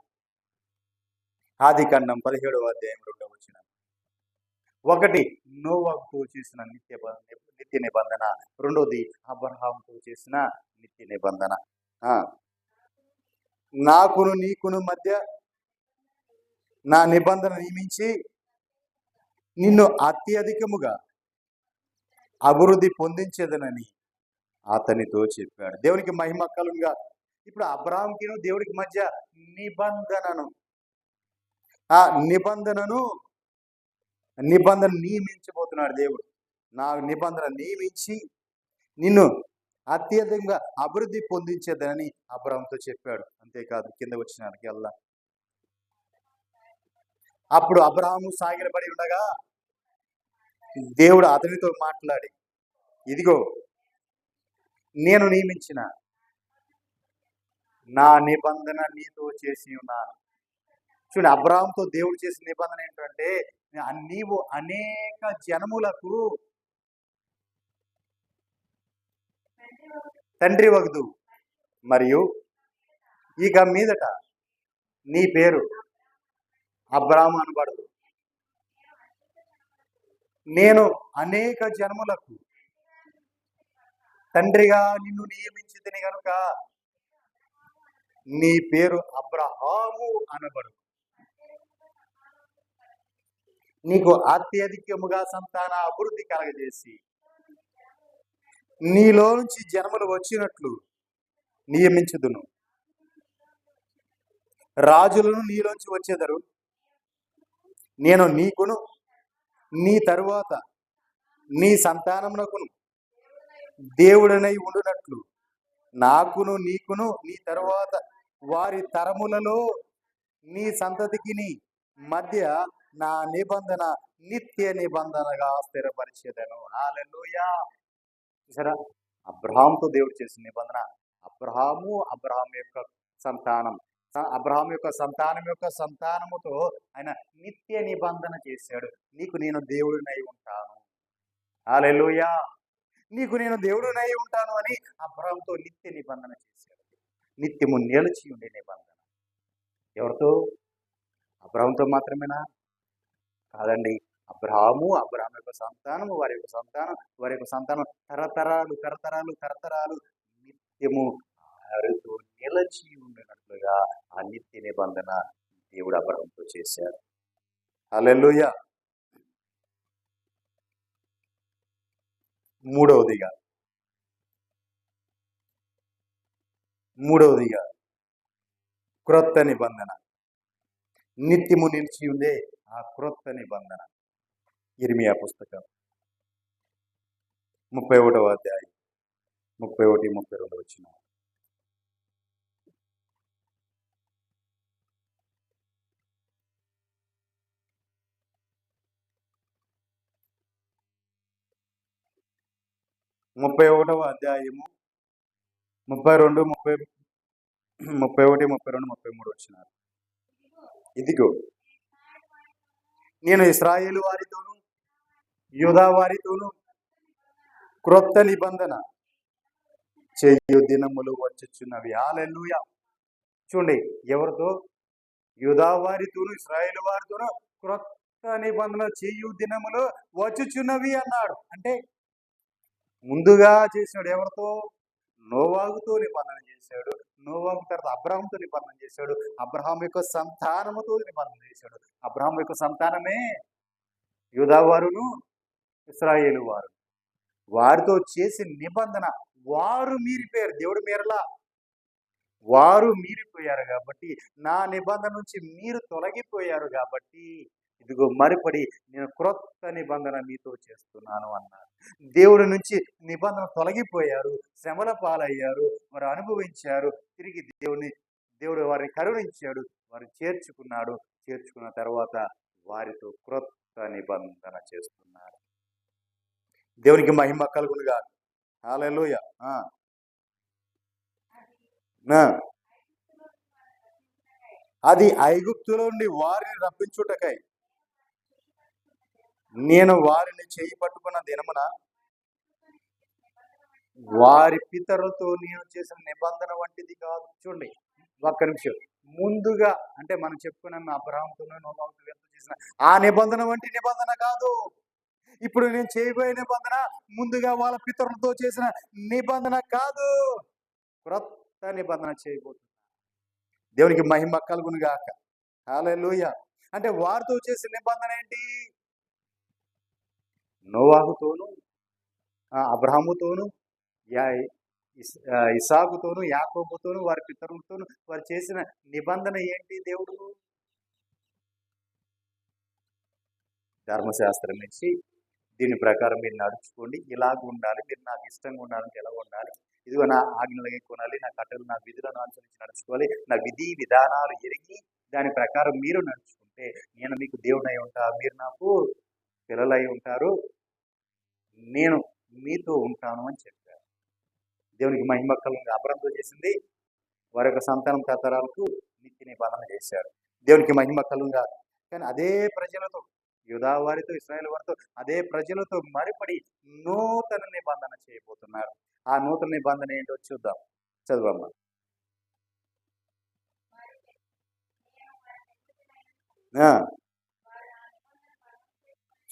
ఆదికాండం 17వ అధ్యాయం 2వ వచనం. ఒకటి నోవాహుతో చేసిన నిత్య నిబంధన. రెండోది అబ్రహాముతో చేసిన నిత్య నిబంధన. నాకును నీకును మధ్య నా నిబంధన నియమించి నిన్ను అత్యధికముగా అభివృద్ధి పొందించేదనని అతనితో చెప్పాడు. దేవునికి మహిమ కలుగునుగా. ఇప్పుడు అబ్రహాముకిను దేవుడికి మధ్య నిబంధన నియమించబోతున్నాడు దేవుడు. నా నిబంధన నియమించి నిన్ను అత్యధికంగా అభివృద్ధి పొందించేదని అబ్రహాముతో చెప్పాడు. అంతేకాదు, కింద వచ్చినానికి వెళ్ళా. అప్పుడు అబ్రహాము సాగిలపడి ఉండగా దేవుడు అతనితో మాట్లాడి, ఇదిగో నేను నియమించిన నా నిబంధన నీతో చేసి ఉన్నాను. చూడండి, అబ్రహాముతో దేవుడు చేసిన నిబంధన ఏంటంటే, నీవు అనేక జనములకు తండ్రి వగుదు, మరియు ఇక మీదట నీ పేరు అబ్రహాము అనబడదు. నేను అనేక జనములకు తండ్రిగా నిన్ను నియమించితిని కనుక నీ పేరు అబ్రహాము అనబడు. నీకు అత్యధికముగా సంతాన అభివృద్ధి కలగజేసి నీలో నుంచి జన్మలు వచ్చినట్లు నియమించుదును. రాజులను నీలోంచి వచ్చేదరు. నేను నీకును నీ తరువాత నీ సంతానమునకును దేవుడనై ఉండునట్లు నాకును నీకును నీ తరువాత వారి తరములలో నీ సంతతికి మధ్య నా నిబంధన నిత్య నిబంధనగా స్థిరపరిచేదను. హల్లెలూయా. చూసారా, అబ్రహాముతో దేవుడు చేసిన నిబంధన. అబ్రహాము యొక్క సంతానం, అబ్రహాం యొక్క సంతానముతో ఆయన నిత్య నిబంధన చేశాడు. నీకు నేను దేవుడినై ఉంటాను. హల్లెలూయా. నీకు నేను దేవుడినై ఉంటాను అని అబ్రహాంతో నిత్య నిబంధన చేశాడు. నిత్యము నిలిచి ఉండే నిబంధన. ఎవరితో? అబ్రహాంతో మాత్రమేనా? కాదండి. అబ్రహాము యొక్క సంతానము, వారి యొక్క సంతానం తరతరాలు నిత్యము వారితో నిలిచి ఉండినట్లుగా ఆ నిత్య నిబంధన దేవుడు అబ్రహాంతో చేశాడు. హల్లెలూయా. మూడవదిగా క్రొత్త నిబంధన. నిత్యము నిలిచి ఉండే ఆ క్రొత్త నిబంధన. ఇర్మియా పుస్తకం 31వ అధ్యాయం 31, 32 వచనం. 31వ అధ్యాయము 32, 31, 32, 33 వచ్చినారు. ఇదిగో నేను ఇశ్రాయేలు వారితోనూ యూదా వారితోనూ క్రొత్త నిబంధన చేయు దినములు వచ్చుచున్నవి. హల్లెలూయా. చూడండి, ఎవరితో? యూదా వారితోనూ ఇశ్రాయేలు వారితోనూ క్రొత్త నిబంధన చేయు దినములు వచ్చుచున్నవి అన్నాడు. అంటే ముందుగా చేసినాడు ఎవరితో? నోవాహుతో నిబంధన చేశాడు. నోవాహు తర్వాత అబ్రహాముతో నిబంధన చేశాడు. అబ్రహాం యొక్క సంతానముతో నిబంధన చేశాడు. అబ్రహాం యొక్క సంతానమే యూదా వారును ఇశ్రాయేలు వారు. వారితో చేసిన నిబంధన వారు మీరిపోయారు. దేవుడు మీరలా, వారు మీరిపోయారు కాబట్టి, నా నిబంధన నుంచి మీరు తొలగిపోయారు కాబట్టి ఇదిగో మరిపడి నేను క్రొత్త నిబంధన మీతో చేస్తున్నాను అన్నాడు. దేవుడి నుంచి నిబంధన తొలగిపోయారు, శ్రమల పాలయ్యారు, వారు అనుభవించారు. తిరిగి దేవుడు వారిని కరుణించాడు, వారు చేర్చుకున్నాడు. చేర్చుకున్న తర్వాత వారితో క్రొత్త నిబంధన చేస్తున్నాడు. దేవునికి మహిమ కలుగునుగా. హల్లెలూయా. అది ఐగుప్తులో నుండి వారిని రప్పించుటకై నేను వారిని చేయి పట్టుకున్న దినమున వారి పితరులతో నేను చేసిన నిబంధన వంటిది కాదు. చూడండి, ఒక్క నిమిషం. ముందుగా అంటే మనం చెప్పుకున్న అబ్రహాముతోనూ నోవాహుతో చేసిన ఆ నిబంధన వంటి నిబంధన కాదు. ఇప్పుడు నేను చేయబోయే నిబంధన ముందుగా వాళ్ళ పితరులతో చేసిన నిబంధన కాదు, క్రొత్త నిబంధన చేయబోతున్నా. దేవునికి మహిమ కలుగును గాక. హల్లెలూయా. అంటే వారితో చేసిన నిబంధన ఏంటి? నోవాహుతోను, అబ్రహాముతోను, ఇసాకుతోను, యాకోబుతోను, వారి పితరులతోను వారు చేసిన నిబంధన ఏంటి? దేవుడు ధర్మశాస్త్రం ఇచ్చి దీని ప్రకారం మీరు నడుచుకోండి, ఇలాగ ఉండాలి, మీరు నాకు ఇష్టంగా ఉండాలంటే ఎలా ఉండాలి, ఇదిగో నా ఆజ్ఞలు కొనాలి, నా కట్టలు, నా విధులను అనుసరించి నడుచుకోవాలి, నా విధి విధానాలు ఎరిగి దాని ప్రకారం మీరు నడుచుకుంటే నేను మీకు దేవుడై ఉంటా, మీరు నాకు పిల్లలై ఉంటారు, నేను మీతో ఉంటాను అని చెప్పారు. దేవునికి మహిమ కలుగును. అబ్రహాముతో చేసింది వారి యొక్క సంతానం తరతరాలకు నిత్య నిబంధన చేశారు. దేవునికి మహిమ కలుగును. కానీ అదే ప్రజలతో, యూదా వారితో, ఇశ్రాయేలు వారితో, అదే ప్రజలతో మరిపడి నూతన నిబంధన చేయబోతున్నారు. ఆ నూతన నిబంధన ఏంటో చూద్దాం. చదువమ్మా.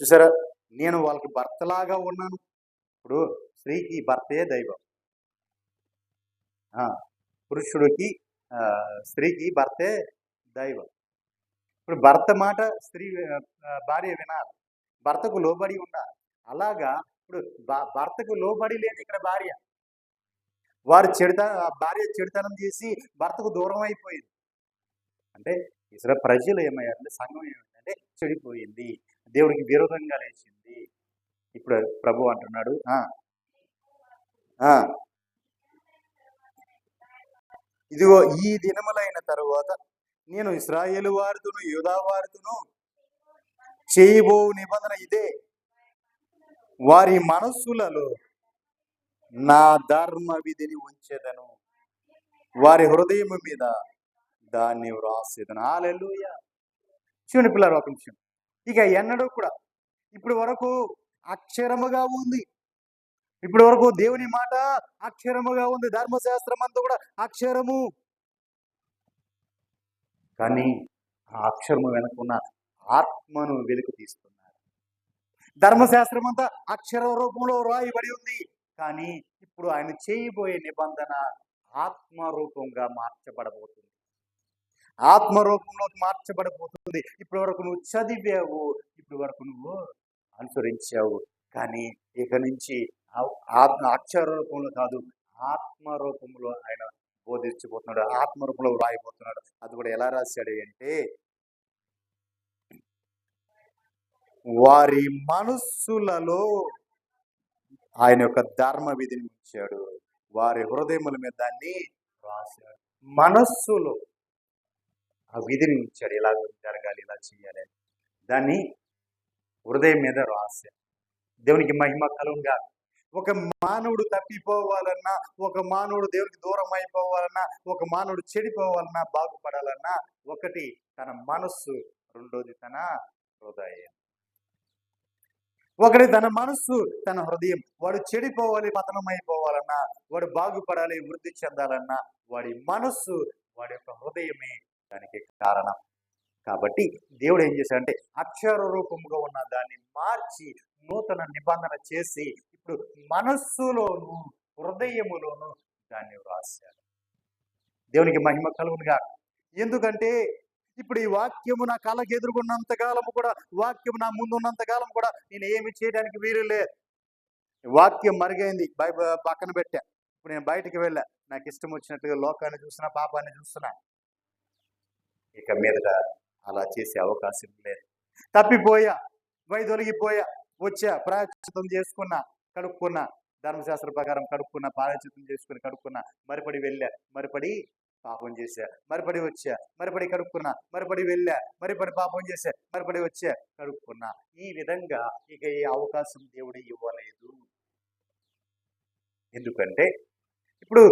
చూసారా, నేను వాళ్ళకి భర్తలాగా ఉన్నాను. ఇప్పుడు స్త్రీకి భర్తే దైవం, పురుషుడికి స్త్రీకి భర్తే దైవం. ఇప్పుడు భర్త మాట భార్య వినాలి, భర్తకు లోబడి ఉండాలి. అలాగా ఇప్పుడు భర్తకు లోబడి లేదు ఇక్కడ భార్య. భార్య చెడుతనం చేసి భర్తకు దూరం అయిపోయింది. అంటే ఇతర ప్రజలు ఏమయ్యారంటే, సంఘం ఏమైందంటే చెడిపోయింది, దేవుడికి విరోధంగా లేచింది. ఇప్పుడు ప్రభు అంటున్నాడు, ఇదిగో ఈ దినములైన తరువాత నేను ఇశ్రాయేలు వారితోను యూదా వారితోను చేయబో నిబంధన ఇదే, వారి మనస్సులలో నా ధర్మ విధిని ఉంచెదను, వారి హృదయం మీద దాన్ని వ్రాసేదను. హల్లెలూయా. చూడండి పిల్లలు, ఒక నిమిషం. ఇక ఎన్నడూ కూడా ఇప్పుడు వరకు అక్షరముగా ఉంది, ఇప్పటి వరకు దేవుని మాట అక్షరముగా ఉంది, ధర్మశాస్త్రం అంతా కూడా అక్షరము. కానీ ఆ అక్షరము వెనుకున్న ఆత్మను వెలుగు తీస్తున్నారు. ధర్మశాస్త్రం అంతా అక్షర రూపంలో రాయబడి ఉంది, కానీ ఇప్పుడు ఆయన చేయబోయే నిబంధన ఆత్మరూపంగా మార్చబడబోతుంది, ఆత్మరూపంలోకి మార్చబడబోతుంది. ఇప్పటి వరకు నువ్వు చదివావు, ఇప్పటి వరకు నువ్వు అనుసరించావు, కానీ ఇక నుంచి అక్షర రూపంలో కాదు, ఆత్మరూపంలో ఆయన బోధించబోతున్నాడు, ఆత్మరూపంలో రాయబోతున్నాడు. అది కూడా ఎలా రాశాడు అంటే, వారి మనస్సులలో ఆయన యొక్క ధర్మ విధిని ఉంచాడు, వారి హృదయముల మీద దాన్ని రాశాడు. మనస్సులో ఆ విధిని ఉంచాడు, ఇలా జరగాలి, ఇలా చేయాలి, దాన్ని హృదయం మీద రాశాడు. దేవునికి మహిమ కలుగుగా. ఒక మానవుడు తప్పిపోవాలన్నా, ఒక మానవుడు దేవునికి దూరం అయిపోవాలన్నా, ఒక మానవుడు చెడిపోవాలన్నా, బాగుపడాలన్నా ఒకటి తన మనస్సు, రెండోది తన హృదయం. ఒకటి తన మనస్సు, తన హృదయం. వాడు చెడిపోవాలి, పతనం అయిపోవాలన్నా, వాడు బాగుపడాలి, వృద్ధి చెందాలన్నా వాడి మనస్సు, వాడి యొక్క హృదయమే దానికి కారణం. కాబట్టి దేవుడు ఏం చేశాడంటే అక్షర రూపముగా ఉన్న దాన్ని మార్చి నూతన నిబంధన చేసి ఇప్పుడు మనస్సులోను హృదయములోను దాన్ని వ్రాశాడు. దేవునికి మహిమ కలుగునుగా. ఎందుకంటే ఇప్పుడు ఈ వాక్యము నా కళ్ళకి ఎదుర్కొన్నంత కాలము కూడా, వాక్యము నా ముందు ఉన్నంత కాలం కూడా నేను ఏమి చేయడానికి వీలు లేదు. వాక్యం మరుగైంది, పక్కన పెట్టా. ఇప్పుడు నేను బయటికి వెళ్ళా, నాకు ఇష్టం వచ్చినట్టుగా లోకాన్ని చూస్తున్నా, పాపాన్ని చూస్తున్నా. ఇక మీదట అలా చేసే అవకాశం లేదు. తప్పిపోయా, వైదొలిగిపోయా, వచ్చా, ప్రాయశ్చిత్తం చేసుకున్నా, కడుక్కున్నా, ధర్మశాస్త్ర ప్రకారం కడుక్కున్నా, ప్రాయశ్చిత్తం చేసుకుని కడుక్కున్నా, మరిపడి వెళ్ళా, మరిపడి పాపం చేశా, మరిపడి వచ్చా, మరిపడి కడుక్కున్నా, మరిపడి వెళ్ళా, మరిపడి పాపం చేశా, మరిపడి వచ్చా, కడుక్కున్నా. ఈ విధంగా ఇక ఈ అవకాశం దేవుడు ఇవ్వలేదు. ఎందుకంటే ఇప్పుడు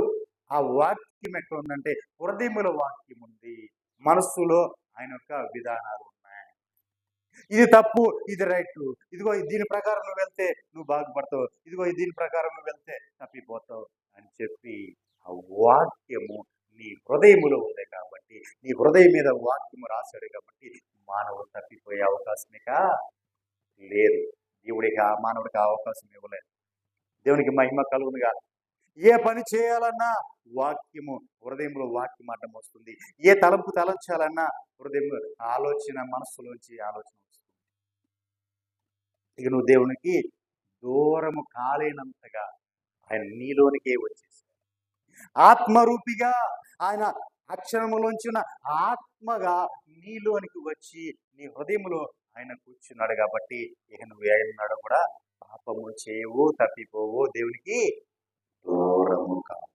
ఆ వాక్యం ఎక్కడ ఉందంటే హృదయములో వాక్యం ఉంది, మనస్సులో ఆయన యొక్క విధానాలు ఉన్నాయి. ఇది తప్పు, ఇది రైట్, ఇదిగో దీని ప్రకారం నువ్వు వెళ్తే నువ్వు బాగుపడతావు, ఇదిగో దీని ప్రకారం నువ్వు వెళ్తే తప్పిపోతావు అని చెప్పి ఆ వాక్యము నీ హృదయములో ఉంది కాబట్టి, నీ హృదయం మీద వాక్యము రాశాడు కాబట్టి మానవుడు తప్పిపోయే అవకాశమే లేదు. దేవుడికి ఆ మానవుడికి ఆ అవకాశం ఇవ్వలేదు. దేవునికి మహిమ కలుగునుగా. ఏ పని చేయాలన్నా వాక్యము, హృదయంలో వాక్యం అడ్డం వస్తుంది. ఏ తలంపు తలంచాలన్నా హృదయం ఆలోచన, మనస్సులోంచి ఆలోచన వస్తుంది. ఇక నువ్వు దేవునికి దూరము కాలేనంతగా ఆయన నీలోనికే వచ్చేసాడు. ఆత్మరూపిగా ఆయన అక్షరములోంచి ఉన్న ఆత్మగా నీలోనికి వచ్చి నీ హృదయంలో ఆయన కూర్చున్నాడు కాబట్టి ఇక నువ్వు ఏమన్నాడో కూడా పాపము చేయవు, తప్పిపోవు, దేవునికి దూరము కావు.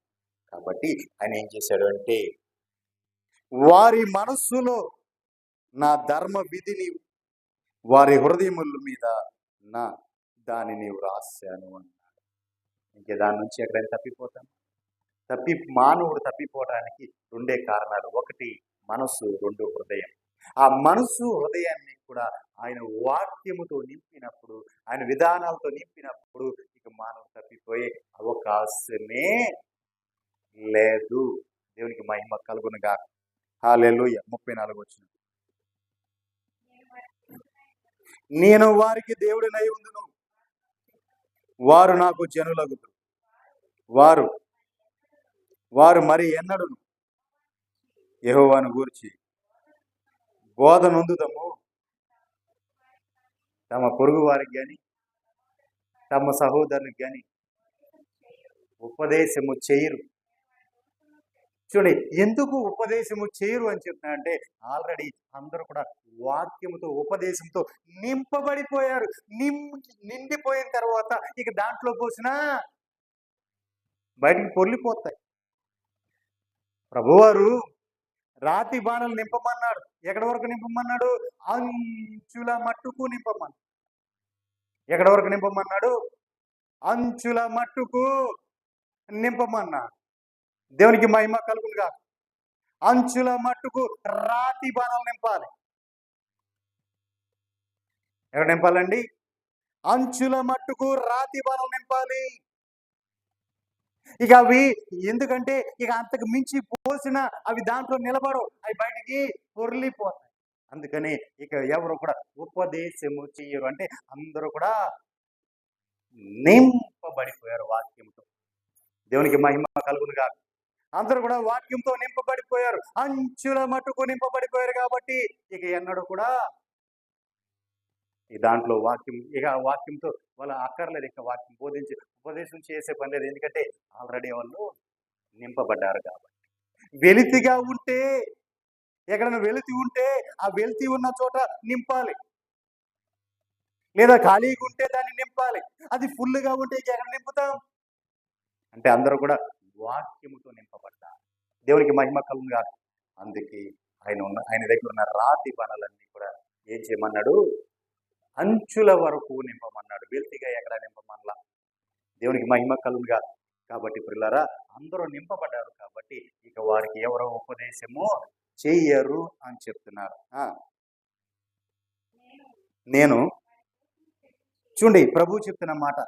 కాబట్టి ఆయన ఏం చేశాడు అంటే వారి మనస్సులో నా ధర్మ విధిని, వారి హృదయముల మీద నా దానిని వ్రాశాను అన్నాడు. ఇంకే దాని నుంచి ఎక్కడైనా తప్పిపోతాను. మానవుడు తప్పిపోవడానికి రెండే కారణాలు, ఒకటి మనస్సు, రెండు హృదయం. ఆ మనస్సు హృదయాన్ని కూడా ఆయన వాక్యముతో నింపినప్పుడు, ఆయన విధానాలతో నింపినప్పుడు ఇక మానవుడు తప్పిపోయే అవకాశమే లేదు. దేవునికి మహిమ కలుగునుగా. హల్లెలూయా. 34 వచ్చిన నేను వారికి దేవుడినై ఉందును, వారు నాకు జనులగుదురు, వారు వారు మరి ఎన్నడును యెహోవాను గూర్చి బోధ నొందుదము, తమ పొరుగు వారికి కానీ తమ సహోదరునికి కానీ ఉపదేశము చేయరు. చూడండి, ఎందుకు ఉపదేశము చేయరు అని చెప్తున్నా అంటే ఆల్రెడీ అందరూ కూడా వాక్యముతో, ఉపదేశంతో నింపబడిపోయారు. నిండిపోయిన తర్వాత ఇక దాంట్లో పోసినా బయటికి పొర్లిపోతాయి. ప్రభువారు రాతి బాణలు నింపమన్నాడు. ఎక్కడి వరకు నింపమన్నాడు? అంచుల మట్టుకు నింపమన్నాడు. ఎక్కడి వరకు నింపమన్నాడు? అంచుల మట్టుకు నింపమన్నాడు. దేవునికి మహిమ కలుగునుగా. అంచుల మట్టుకు రాతి బాణాలు నింపాలి. ఎక్కడ నింపాలండి? అంచుల మట్టుకు రాతి బాణాలు నింపాలి. ఇక అవి ఎందుకంటే ఇక అంతకు మించి పోసిన అవి దాంట్లో నిలబడవు, అవి బయటికి పొర్లిపోతాయి. అందుకని ఇక ఎవరు కూడా ఉపదేశము చెయ్యరు. అంటే అందరూ కూడా నింపబడిపోయారు వాక్యంతో. దేవునికి మహిమ కలుగునుగా. అందరూ కూడా వాక్యంతో నింపబడిపోయారు, అంచుల మట్టుకు నింపబడిపోయారు. కాబట్టి ఇక ఎన్నడూ కూడా ఈ దాంట్లో వాక్యంతో వాళ్ళు అక్కర్లేదు. ఇక వాక్యం ఉపదేశం చేసే పని లేదు. ఎందుకంటే ఆల్రెడీ వాళ్ళు నింపబడ్డారు కాబట్టి. వెలితిగా ఉంటే, ఎక్కడైనా వెలితి ఉంటే ఆ వెలితి ఉన్న చోట నింపాలి, లేదా ఖాళీగా ఉంటే దాన్ని నింపాలి. అది ఫుల్గా ఉంటే ఎక్కడ నింపుతాం? అంటే అందరూ కూడా వాక్యముతో నింపబడ్డారు. దేవునికి మహిమ కలుగునుగా. అందుకే ఆయన దగ్గర ఉన్న రాతి పనులన్నీ కూడా ఏం చేయమన్నాడు? అంచుల వరకు నింపమన్నాడు. వెలితిగా ఎక్కడ నింపమనలా. దేవునికి మహిమ కలుగుగా. కాబట్టి ప్రియులారా, అందరూ నింపబడ్డారు కాబట్టి ఇక వారికి ఎవరో ఉపదేశము చెయ్యరు అని చెప్తున్నారు. నేను చూడండి, ప్రభు చెప్తున్న మాట,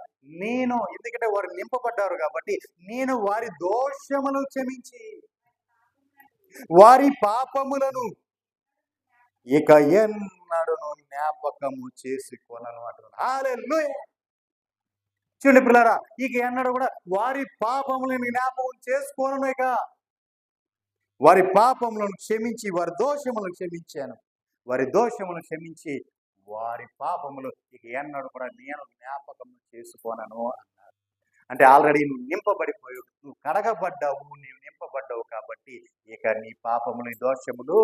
నేను, ఎందుకంటే వారు నింపబడ్డారు కాబట్టి నేను వారి దోషములు క్షమించి వారి పాపములను ఇక ఎన్నడను జ్ఞాపకము చేసుకొనను అంటున్నాను. హల్లెలూయా. చూడండి పిల్లరా, ఇక ఎన్నడూ కూడా వారి పాపములను జ్ఞాపకం చేసుకోను. ఇక వారి పాపములను క్షమించి వారి దోషములను క్షమించాను. వారి దోషములను క్షమించి వారి పాపములు ఇక ఎన్నడూ కూడా నేను జ్ఞాపకం చేసుకోనను అన్నారు. అంటే ఆల్రెడీ నువ్వు నింపబడిపోయావు, నువ్వు కడగబడ్డావు, నీవు నింపబడ్డావు కాబట్టి ఇక నీ పాపములు దోషములు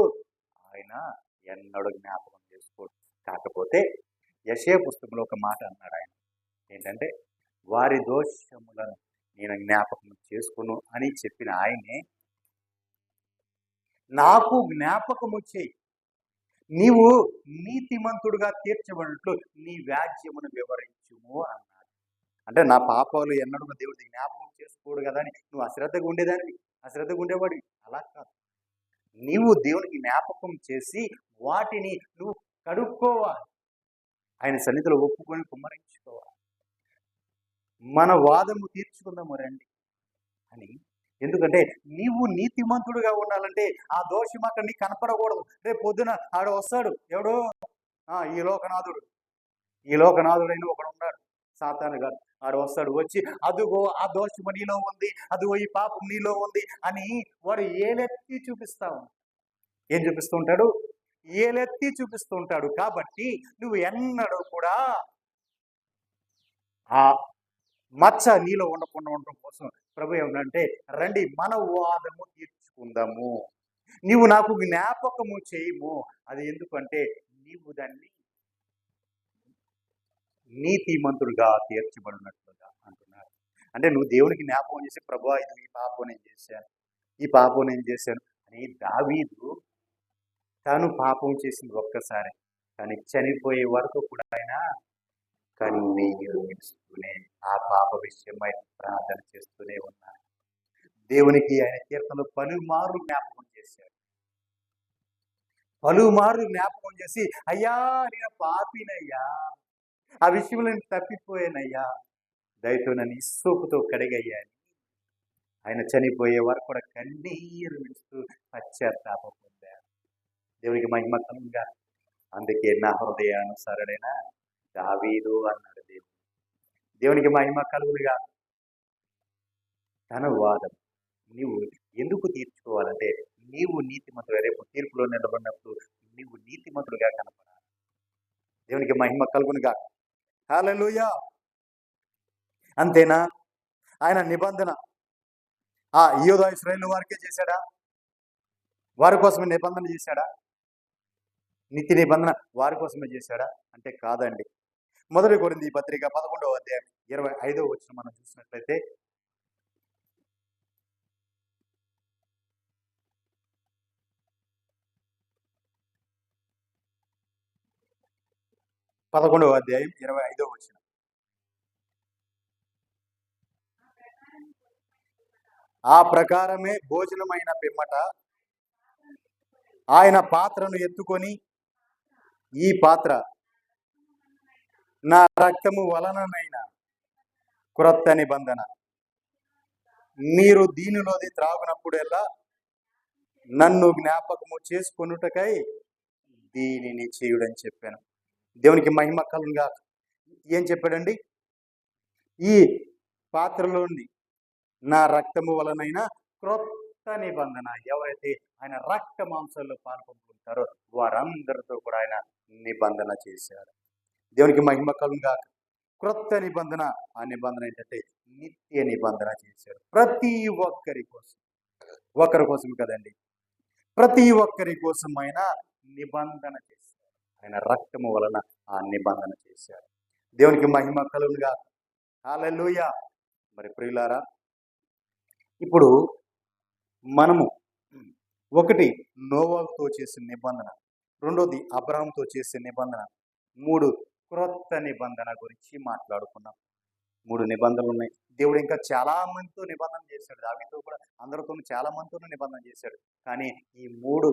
ఆయన ఎన్నడూ జ్ఞాపకం చేసుకోడు. కాకపోతే యెషయా పుస్తకంలో ఒక మాట అన్నాడు ఆయన, ఏంటంటే వారి దోషములను నేను జ్ఞాపకం చేసుకును అని చెప్పిన ఆయనే నాకు జ్ఞాపకము చేయి, నీవు నీతిమంతుడుగా తీర్చబడినట్లు నీ వ్యాజ్యమును వివరించుము అన్నాడు. అంటే నా పాపాలు ఎన్నడూ దేవుడి జ్ఞాపకం చేసుకోడు కదా అని నువ్వు అశ్రద్ధగా ఉండేదానివి, అశ్రద్ధగా ఉండేవాడివి. అలా కాదు, నీవు దేవునికి జ్ఞాపకం చేసి వాటిని నువ్వు కడుక్కోవాలి, ఆయన సన్నిధిలో ఒప్పుకొని కుమ్మరించుకోవాలి. మన వాదము తీర్చుకుందాము రండి అని. ఎందుకంటే నీవు నీతిమంతుడుగా ఉండాలంటే ఆ దోషం అక్కడ నీకు కనపడకూడదు. రేపు పొద్దున ఆడ వస్తాడు ఎవడు, ఈ లోకనాథుడైన ఒకడు ఉన్నాడు, సాతాను గారు. ఆడు వస్తాడు, వచ్చి అదుగో ఆ దోషము నీలో ఉంది, అదిగో ఈ పాపం నీలో ఉంది అని వాడు ఏలెత్తి చూపిస్తావు. ఏం చూపిస్తూ ఉంటాడు? ఏలెత్తి చూపిస్తూ ఉంటాడు. కాబట్టి నువ్వు ఎన్నడూ కూడా ఆ మచ్చ నీలో ఉండకుండా ఉండటం కోసం ప్రభు ఏమంటే, రండి మన వాదము తీర్చుకుందాము, నీవు నాకు జ్ఞాపకము చేయము. అది ఎందుకంటే నీవు దాన్ని నీతిమంతుడుగా తీర్చబడినట్లుగా అంటున్నారు. అంటే నువ్వు దేవునికి జ్ఞాపకం చేసి, ప్రభువా ఇది ఈ పాపం నేను చేశాను, ఈ పాపం నేను చేశాను అని. దావీదు తాను పాపం చేసింది ఒక్కసారి, కానీ చనిపోయే వరకు కూడా ఆయన కన్నీరు విడుస్తూనే ఆ పాప విషయమై ప్రార్థన చేస్తూనే ఉన్నారు. దేవునికి ఆయన కీర్తనలు పలుమార్లు జ్ఞాపకం చేశాడు, పలుమార్లు జ్ఞాపకం చేసి, అయ్యా నేను పాపినయ్యా, ఆ విషయంలో నేను తప్పిపోయానయ్యా, దయతో నన్ను ఇస్సోపుతో కడిగయ్యాని ఆయన చనిపోయే వరకు కూడా కన్నీరు విడుస్తూ పశ్చాత్తాప పొందారు. దేవునికి మహిమ కలుగుగా. అందుకే నా హృదయానుసారుడైన దావీదు అన్నాడు దేవుడు. దేవునికి మహిమ కలుగులుగా. తన వాదం నీవు ఎందుకు తీర్చుకోవాలంటే, నీవు నీతిమంతుడు, రేపు తీర్పులో నిలబడినప్పుడు నీవు నీతిమంతుడుగా కనపడాలి. దేవునికి మహిమ కలుగునుగా. హల్లెలూయా. అంతేనా? ఆయన నిబంధన యూదా ఇశ్రాయేలు వారికే చేశాడా? వారి కోసమే నిబంధన చేశాడా? నిత్య నిబంధన వారి కోసమే చేశాడా అంటే కాదండి. మొదటి కొరింథీ పత్రిక 11వ అధ్యాయం 25వ వచనం మనం చూసినట్లయితే, అధ్యాయం 25వ వచనం, ఆ ప్రకారమే భోజనమైన పిమ్మట ఆయన పాత్రను ఎత్తుకొని, ఈ పాత్ర నా రక్తము వలననైన క్రొత్త నిబంధన, మీరు దీనిలోది త్రాగునప్పుడెల్లా నన్ను జ్ఞాపకము చేసుకొనుటకై దీనిని చేయుడని చెప్పాను. దేవునికి మహిమ కలుగుగా. ఏం చెప్పాడండి? ఈ పాత్రలోని నా రక్తము వలనైన క్రొత్త నిబంధన. ఎవరైతే ఆయన రక్త మాంసాల్లో పాల్పంపుకుంటారో వారందరితో కూడా ఆయన నిబంధన చేశారు. దేవునికి మహిమ కలుగుగా. క్రొత్త నిబంధన, ఆ నిబంధన ఏంటంటే నిత్య నిబంధన చేశారు. ప్రతి ఒక్కరి కోసం, ఒకరి కోసం కదండి, ప్రతి ఒక్కరి కోసం ఆయన నిబంధన చేశారు. ఆయన రక్తము వలన ఆ నిబంధన చేశారు. దేవునికి మహిమ కలుగుగా. హల్లెలూయా. మరి ప్రియులారా, ఇప్పుడు మనము ఒకటి నోవాహుతో చేసిన నిబంధన, రెండోది అబ్రహాంతో చేసే నిబంధన, మూడు క్రొత్త నిబంధన గురించి మాట్లాడుకున్నాం. 3 నిబంధనలు ఉన్నాయి. దేవుడు ఇంకా చాలా మందితో నిబంధన చేశాడు. దావీదుతో కూడా అందరితో చాలా మందితో నిబంధన చేశాడు. కానీ ఈ 3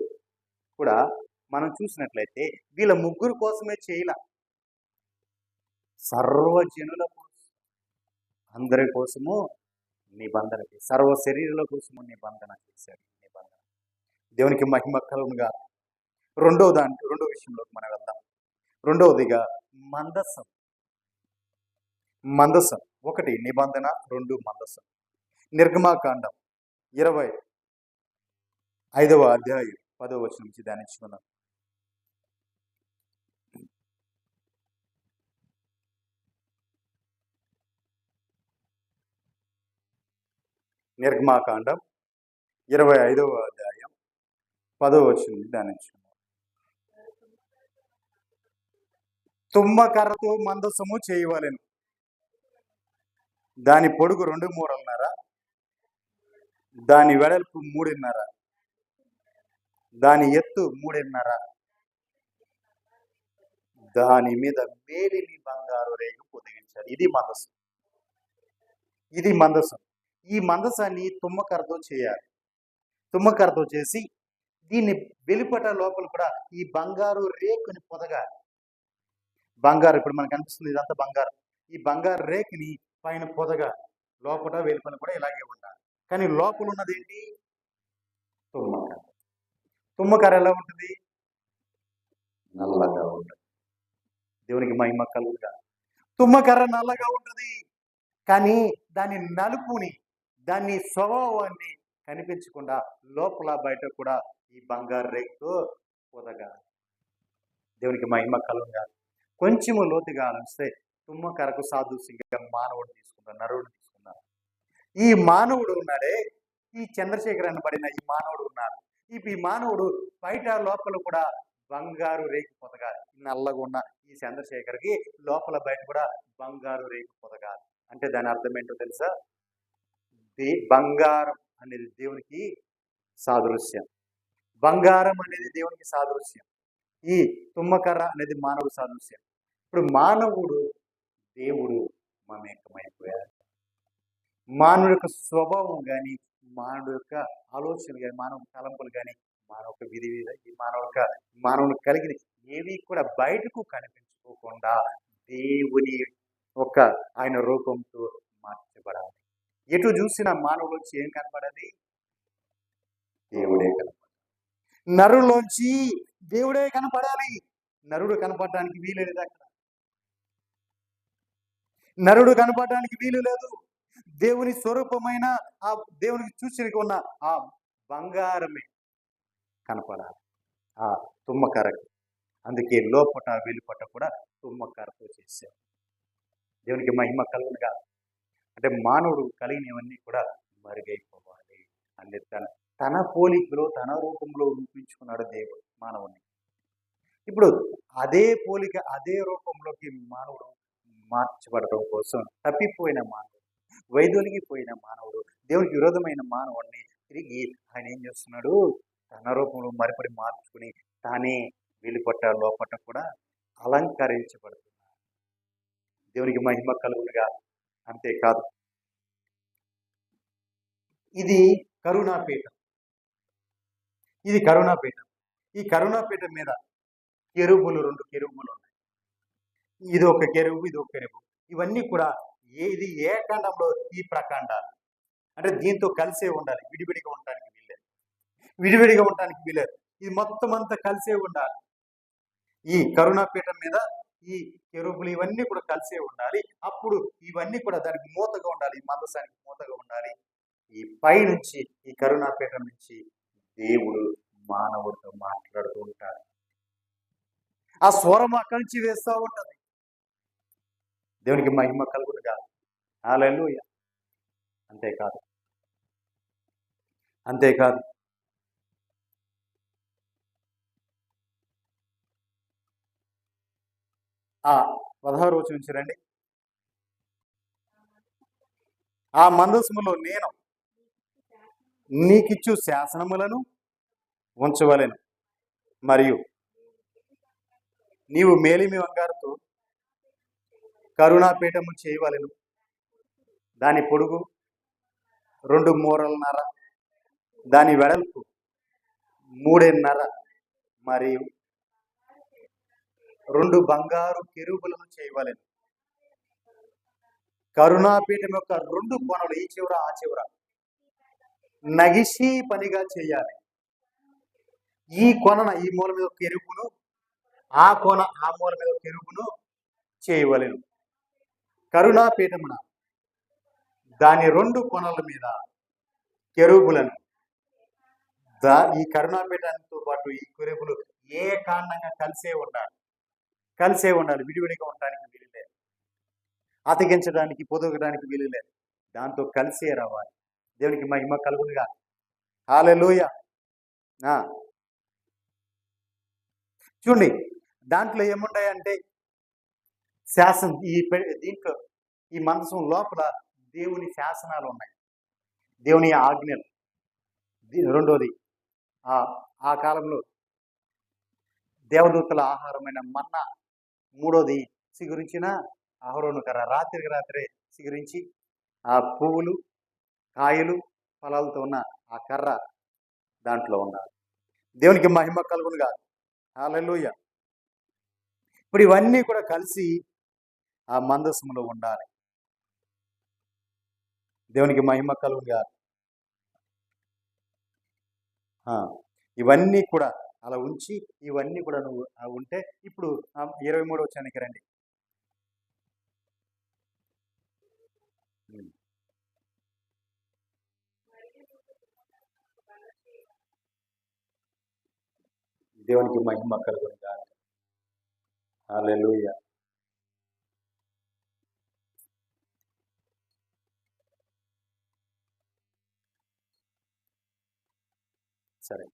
కూడా మనం చూసినట్లయితే వీళ్ళ ముగ్గురు కోసమే చేయలా. సర్వజనుల కోసం, అందరి కోసము నిబంధన చేశాడు. సర్వ శరీరుల కోసము నిబంధన చేశాడు. నిబంధన. దేవునికి మహిమ కలుగునుగా. రెండో విషయంలోకి మనం వెళ్దాం. రెండవదిగా మందసం. మందసం 1 నిబంధన, 2 మందసం. నిర్గమాకాండం 25వ అధ్యాయం 10వ వచనం నుంచి ధ్యానించుకున్నాం. నిర్గమాకాండం 25వ అధ్యాయం 10వ వచనం నుంచి ధ్యానించుకున్నాం. తుమ్మకర్రతో మందసము చేయవలెను. దాని పొడుగు 2 మూరలున్నర, దాని వెడల్పు 3.5, దాని ఎత్తు 3.5. దాని మీద మేలిమి బంగారు రేగు పొదిగించాలి. ఇది మందసం. ఇది మందసం. ఈ మందసాన్ని తుమ్మకర్రతో చేయాలి. తుమ్మకర్రతో చేసి దీన్ని వెలుపట లోపల కూడా ఈ బంగారు రేకుని పొదగాలి. బంగారు ఇప్పుడు మనకు కనిపిస్తుంది, ఇదంతా బంగారం. ఈ బంగారు రేకుని పైన పొదగా లోపల వెలుపల కూడా ఇలాగే ఉండాలి. కానీ లోపల ఉన్నది ఏంటి? తుమ్మకర్ర. తుమ్మకర్ర ఎలా ఉంటుంది? నల్లగా ఉంటుంది. దేవునికి మహిమ కలుగుగా. తుమ్మకర్ర నల్లగా ఉంటుంది. కానీ దాని నలుపుని, దాని స్వభావాన్ని కనిపించకుండా లోపల బయట కూడా ఈ బంగారు రేకుతో పొదగా. దేవునికి మహిమ కలుగుగా. కొంచెము లోతుగా ఆలోచిస్తే తుమ్మకర్రకు సాదృశ్యంగా మానవుడు తీసుకున్నారు, నరుడు తీసుకున్నారు. ఈ మానవుడు ఉన్నాడే, ఈ చంద్రశేఖర్ అనబడిన ఈ మానవుడు ఉన్నారు. ఈ మానవుడు బయట లోపల కూడా బంగారు రేకు పొదగాలి. నల్లగా ఉన్న ఈ చంద్రశేఖర్కి లోపల బయట కూడా బంగారు రేకు పొదగాలి. అంటే దాని అర్థం ఏంటో తెలుసా? బంగారం అనేది దేవునికి సాదృశ్యం. బంగారం అనేది దేవునికి సాదృశ్యం. ఈ తుమ్మకర్ర అనేది మానవుడు సాదృశ్యం. ఇప్పుడు మానవుడు దేవుడు మమేకమైపోయారు. మానవుడి యొక్క స్వభావం కానీ, మానవుడి యొక్క ఆలోచనలు కానీ, మానవ తలంపులు కానీ, మానవ విధి మానవుడు కలిగిన ఏవి కూడా బయటకు కనిపించుకోకుండా దేవుని ఒక ఆయన రూపంతో మార్చబడాలి. ఎటు చూసిన మానవులోంచి ఏం కనపడాలి? దేవుడే కనపడాలి. నరులోంచి దేవుడే కనపడాలి. నరుడు కనపడటానికి వీలేదు. అక్కడ నరుడు కనపడటానికి వీలు లేదు. దేవుని స్వరూపమైన ఆ దేవునికి చూసినకి ఉన్న ఆ బంగారమే కనపడాలి ఆ తుమ్మకర్రకి. అందుకే లోపట వెలుపట కూడా తుమ్మకర్రతో చేశారు. దేవునికి మహిమ కలుగునుగా. అంటే మానవుడు కలిగినవన్నీ కూడా మరుగైపోవాలి. అంటే తన పోలికలో, తన రూపంలో రూపించుకున్నాడు దేవుడు మానవుని. ఇప్పుడు అదే పోలిక, అదే రూపంలోకి మానవుడు మార్చబడటం కోసం తప్పిపోయిన మానవుడు, వైదొలిగిపోయిన మానవుడు, దేవునికి విరోధమైన మానవుడిని తిరిగి ఆయన ఏం చేస్తున్నాడు? తన రూపంలో మరిపడి మార్చుకుని తానే వెలుపట లోపట కూడా అలంకరించబడుతున్నాడు. దేవునికి మహిమ కలుగునుగా. అంతేకాదు, ఇది కరుణాపీఠం. ఇది కరుణాపీఠం. ఈ కరుణాపీఠం మీద కెరూబులు, 2 కెరూబులు ఉన్నాయి. ఇది ఒక కెరూబు, ఇది ఒక కెరూబు. ఇవన్నీ కూడా ఇది ఏ ఖండంలో? ఈ ప్రఖండాలు. అంటే దీంతో కలిసే ఉండాలి. విడివిడిగా ఉండటానికి వీల్లేదు. విడివిడిగా ఉండటానికి వీలేదు. ఇది మొత్తం అంతా కలిసే ఉండాలి. ఈ కరుణాపీఠం మీద ఈ కెరూబులు ఇవన్నీ కూడా కలిసే ఉండాలి. అప్పుడు ఇవన్నీ కూడా దానికి మూతగా ఉండాలి. ఈ మందసానికి మూతగా ఉండాలి. ఈ పై నుంచి, ఈ కరుణాపీఠం నుంచి దేవుడు మానవుడితో మాట్లాడుతూ ఉంటాడు. ఆ స్వరం అక్కడి వేస్తూ ఉంటది. దేవునికి మహిమ కలుగునుగా. హల్లెలూయా. అంతేకాదు ఆ 16వ వచనం నుంచి రండి. ఆ మందసములో నేను నీకిచ్చు శాసనములను ఉంచవలెను, మరియు నీవు మేలిమి బంగారుతో కరుణాపీఠము చేయవలెను. దాని పొడుగు 2 మూరలన్నర, దాని వెడల్పు 3.5 మరియు 2 బంగారు కెరూబులను చేయవలెను. కరుణాపీఠం యొక్క 2 కొనలు, ఈ చివర ఆ చివర, నగిసి పనిగా చేయాలి. ఈ కొన ఈ మూల మీద కెరూబును, ఆ కొన ఆ మూల మీద కెరూబును చేయవలెను. కరుణాపీఠమున దాని 2 కొనల మీద కెరూబులను, ఈ కరుణాపీఠంతో పాటు ఈ కెరూబులు ఏకాండంగా కలిసే ఉండాలి. విడివిడిగా ఉండడానికి వీలు లేదు, అతికించడానికి పొదగడానికి వీలు లేదు. దాంతో కలిసే రావాలి. దేవునికి మహిమ కలుగునుగా. హల్లెలూయా. చూడండి, దాంట్లో ఏముంటాయంటే శాసనం, దీంట్లో ఈ మందసం లోపల దేవుని శాసనాలు ఉన్నాయి, దేవుని ఆజ్ఞలు. రెండోది, ఆ కాలంలో దేవదూతల ఆహారమైన మన్నా. మూడోది, చిగురించిన అహరోను కర్ర. రాత్రికి రాత్రే చిగురించి ఆ పువ్వులు, కాయలు, ఫలాలతో ఉన్న ఆ కర్ర దాంట్లో ఉన్నారు. దేవునికి మహిమ కలుగునుగా. హల్లెలూయా. ఇప్పుడు ఇవన్నీ కూడా కలిసి ఆ మందసములో ఉండాలి. దేవునికి మహిమ కలుగునుగా. ఇవన్నీ కూడా అలా ఉంచి, ఇవన్నీ కూడా నువ్వు ఉంటే, ఇప్పుడు 23వ వచనానికి రండి. దేవునికి మహిమ కలుగునుగా. హల్లెలూయా. సరే,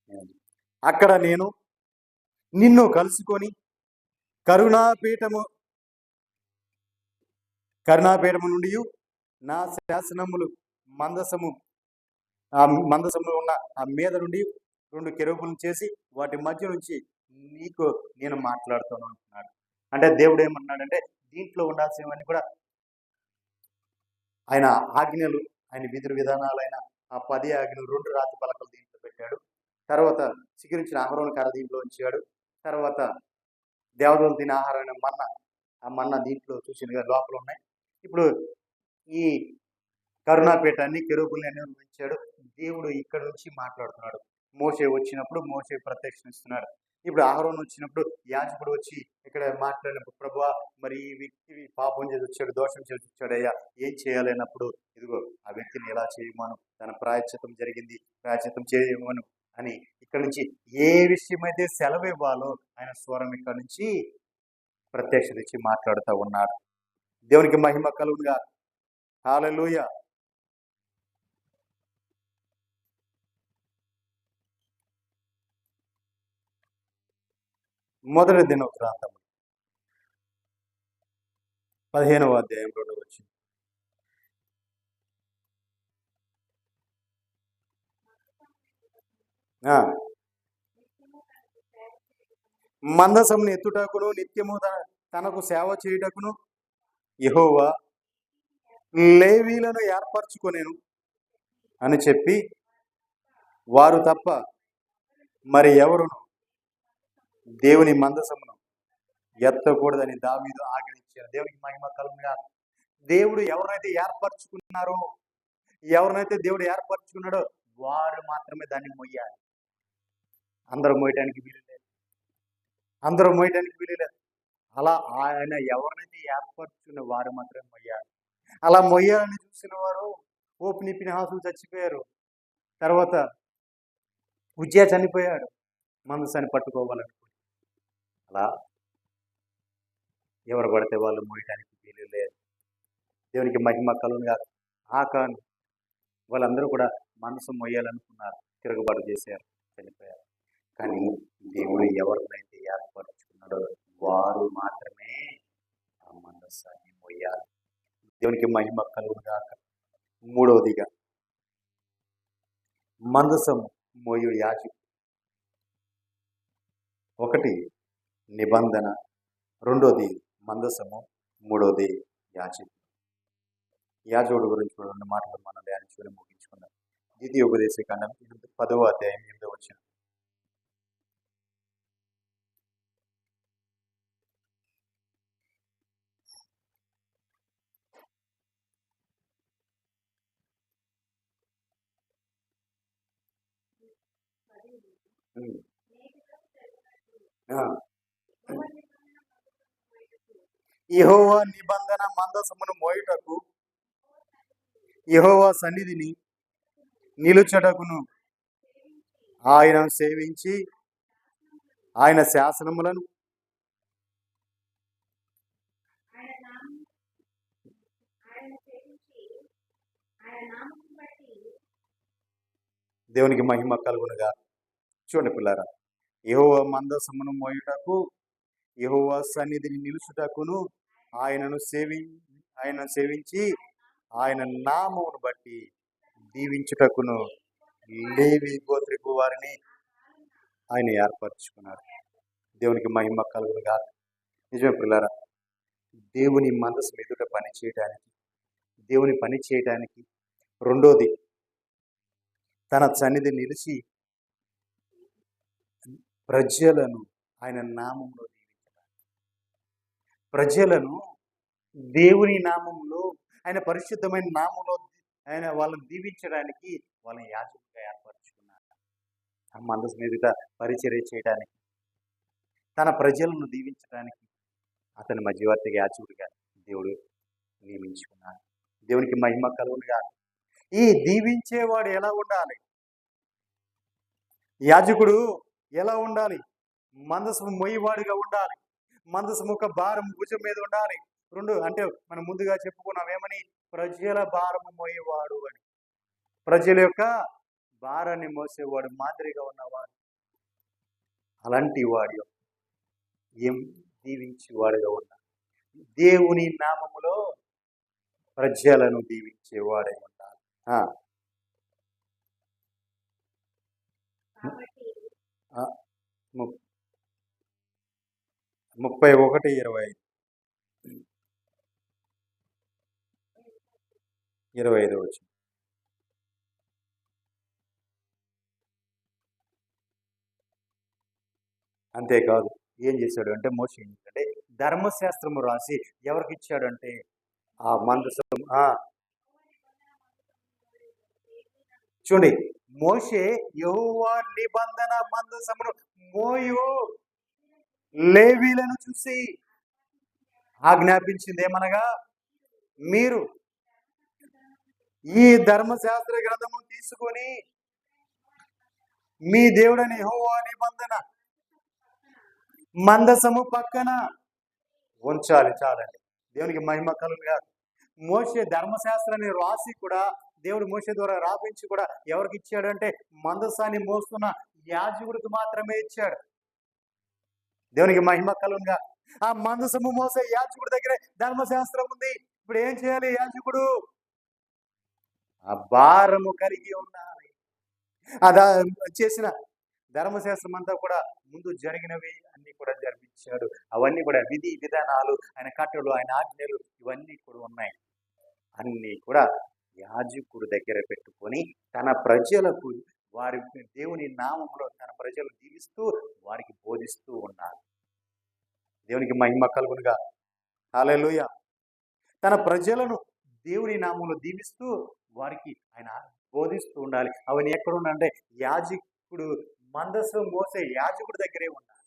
అక్కడ నేను నిన్ను కలుసుకొని కరుణాపీఠము నుండి నా శాసనములు మందసములో ఉన్న ఆ మీద నుండి 2 కెరూబులను చేసి వాటి మధ్య నుంచి నీకు నేను మాట్లాడుతాను అంటున్నాడు. అంటే దేవుడు ఏమన్నాడంటే, దీంట్లో ఉండాల్సినవన్నీ కూడా ఆయన ఆజ్ఞలు, ఆయన విధి విధానాలైన ఆ 10 ఆజ్ఞలు, 2 రాతి పలకలు దీంట్లో పెట్టాడు. తర్వాత చిగురించిన అహరోను కర్ర దీంట్లో ఉంచాడు. తర్వాత దేవదూతలు తినే ఆహారమైన మన్నా, ఆ మన్నా దీంట్లో చూసిన లోపల ఉన్నాయి. ఇప్పుడు ఈ కరుణాపీఠాన్ని, కెరూబుల్ని అన్ని ఉంచాడు. దేవుడు ఇక్కడ నుంచి మాట్లాడుతున్నాడు. మోషే వచ్చినప్పుడు మోషే ప్రత్యక్షిస్తున్నాడు. ఇప్పుడు అహరోను వచ్చినప్పుడు యాజకుడు వచ్చి ఇక్కడ మాట్లాడినప్పుడు, ప్రభువా, మరి ఈ వ్యక్తి పాపం చేసి వచ్చాడు, దోషం చేసి వచ్చాడయ్యా, ఏం చేయాలన్నప్పుడు, ఇదిగో ఆ వ్యక్తిని ఎలా చేయమను, తన ప్రాయశ్చిత్తం జరిగింది, ప్రాయశ్చిత్తం చేయమను అని ఇక్కడ నుంచి ఏ విషయమైతే సెలవు ఇవ్వాలో ఆయన స్వరం ఇక్కడ నుంచి ప్రత్యక్షత ఇచ్చి మాట్లాడుతూ ఉన్నాడు. దేవునికి మహిమ కలుగునుగా. హల్లెలూయా. మొదటి దినవృత్తాంతం 15వ అధ్యాయం 2వ వచనం. మందసమును ఎత్తుటకును నిత్యము తనకు సేవ చేయుటకును యెహోవా లేవీలను ఏర్పరచుకొనెను అని చెప్పి, వారు తప్ప మరి ఎవరును దేవుని మందసమును ఎత్తకూడదని దావీదు ఆజ్ఞించారు. దేవునికి మహిమ కలుగునుగా. దేవుడు ఎవరైతే ఏర్పరచుకున్నారో, ఎవరినైతే దేవుడు ఏర్పరచుకున్నాడో వారు మాత్రమే దాన్ని మొయ్యాలి. అందరూ మోయటానికి వీలు లేదు. అలా ఆయన ఎవరినైతే ఏర్పరచుకున్న వారు మాత్రమే మొయ్యాలి. అలా మొయ్యాలని చూసిన వారు ఓపిని ఫినెహాసులు చచ్చిపోయారు. తర్వాత ఉజ్జియా చనిపోయాడు మందసాన్ని పట్టుకోవాలని. అలా ఎవరు పడితే వాళ్ళు మోయటానికి వీలు లేదు. దేవునికి మహిమ కలుగునుగా. ఆకాను వాళ్ళందరూ కూడా మనసు మొయ్యాలనుకున్నారు, తిరుగుబాటు చేశారు, చనిపోయారు. కానీ దేవుడు ఎవరినైతే ఏర్పరచుకున్నాడో వారు మాత్రమే ఆ మందసాన్ని మొయ్యాలి. దేవునికి మహిమ కలుగునుగా. మూడవదిగా, మందసం మోయు యాజకుడు. 1 నిబంధన, 2ది మందసము, 3ది యాజకుడు. యాజకుడు గురించి కూడా 2 మాటలు మనం ధ్యానించుకొని ముగించుకుందాం. ద్వితీయోపదేశకాండం 10వ అధ్యాయం 8వ వచనం. ఆ. యెహోవా నిబంధన మందసమును మోయుటకు యెహోవా సన్నిధిని నిలుచుటకును ఆయనను సేవించి ఆయన శాసనములను దేవునికి మహిమ కలుగునుగా. చూడండి పిల్లారా, యెహోవా మందసమును మోయుటకు యెహోవా సన్నిధిని నిలుచుటకును ఆయన సేవించి ఆయన నామమును బట్టి దీవించుటకును లేవి గోత్రికు వారిని ఆయన ఏర్పరచుకున్నారు. దేవునికి మహిమ కలుగునుగా. నిజమే పిల్లారా, దేవుని మందసం ఎదుట పని చేయడానికి, దేవుని పని చేయడానికి, రెండోది తన సన్నిధి నిలిచి ప్రజలను ఆయన నామంలో దీవించడానికి, ప్రజలను దేవుని నామంలో ఆయన పరిశుద్ధమైన నామంలో ఆయన వాళ్ళని దీవించడానికి వాళ్ళని యాజకుడిగా ఏర్పరచుకున్నారు. ఆ మందసం ఎదుట పరిచర్య చేయడానికి, తన ప్రజలను దీవించడానికి అతని మధ్యవర్తిగా యాజకుడిగా దేవుడు నియమించుకున్నాడు. దేవునికి మహిమ కలుగునుగా. ఈ దీవించేవాడు ఎలా ఉండాలి? యాజకుడు ఎలా ఉండాలి? మందసము మొయ్యవాడిగా ఉండాలి. మందసము ఒక భారం భుజం మీద ఉండాలి. 2 అంటే మనం ముందుగా చెప్పుకున్నాం ఏమని? ప్రజల భారము మోయేవాడు అని. ప్రజల యొక్క భారాన్ని మోసేవాడు మాదిరిగా ఉన్నవాడు. అలాంటి వాడు ఏం దీవించేవాడుగా ఉన్నాడు. దేవుని నామములో ప్రజలను దీవించేవాడై ఉండాలి. 31:25 25 వచ్చి అంతేకాదు ఏం చేశాడు అంటే మోషే ఏం చేశాడంటే ధర్మశాస్త్రము రాసి ఎవరికి ఇచ్చాడు అంటే ఆ మందసం. చూడండి, మోషే యెహోవా నిబంధన మందసమును మోయు లేవీలను చూసి ఆజ్ఞాపించింది ఏమనగా, మీరు ఈ ధర్మశాస్త్ర గ్రంథము తీసుకొని మీ దేవుడని యెహోవా నిబంధన మందసము పక్కన ఉంచాలి. చాలండి. దేవునికి మహిమ కలుగునుగా. మోషే ధర్మశాస్త్రాన్ని రాసి కూడా దేవుడు మోషే ద్వారా రాపించి కూడా ఎవరికి ఇచ్చాడు అంటే మందసాన్ని మోస్తున్న యాజకుడికి మాత్రమే ఇచ్చాడు. దేవునికి మహిమ కలుగునుగా. ఆ మందసము మోసే యాజకుడి దగ్గరే ధర్మశాస్త్రం ఉంది. ఇప్పుడు ఏం చేయాలి? యాజకుడు ఆ భారము కలిగి ఉండాలి. అదా చేసిన ధర్మశాస్త్రం అంతా కూడా ముందు జరిగినవి అన్ని కూడా జరిపించాడు. అవన్నీ కూడా విధి విధానాలు, ఆయన కట్టలు, ఆయన ఆజ్ఞలు ఇవన్నీ కూడా ఉన్నాయి. అన్నీ కూడా యాజకుడు దగ్గర పెట్టుకొని తన ప్రజలకు వారి దేవుని నామంలో తన ప్రజలు దీవిస్తూ వారికి బోధిస్తూ ఉన్నారు. దేవునికి మహిమ కలుగునుగా. హల్లెలూయా. తన ప్రజలను దేవుని నామంలో దీవిస్తూ వారికి ఆయన బోధిస్తూ ఉండాలి. అవన్నీ ఎక్కడ ఉండాలంటే యాజకుడు మందసం మోసే యాజకుడి దగ్గరే ఉండాలి.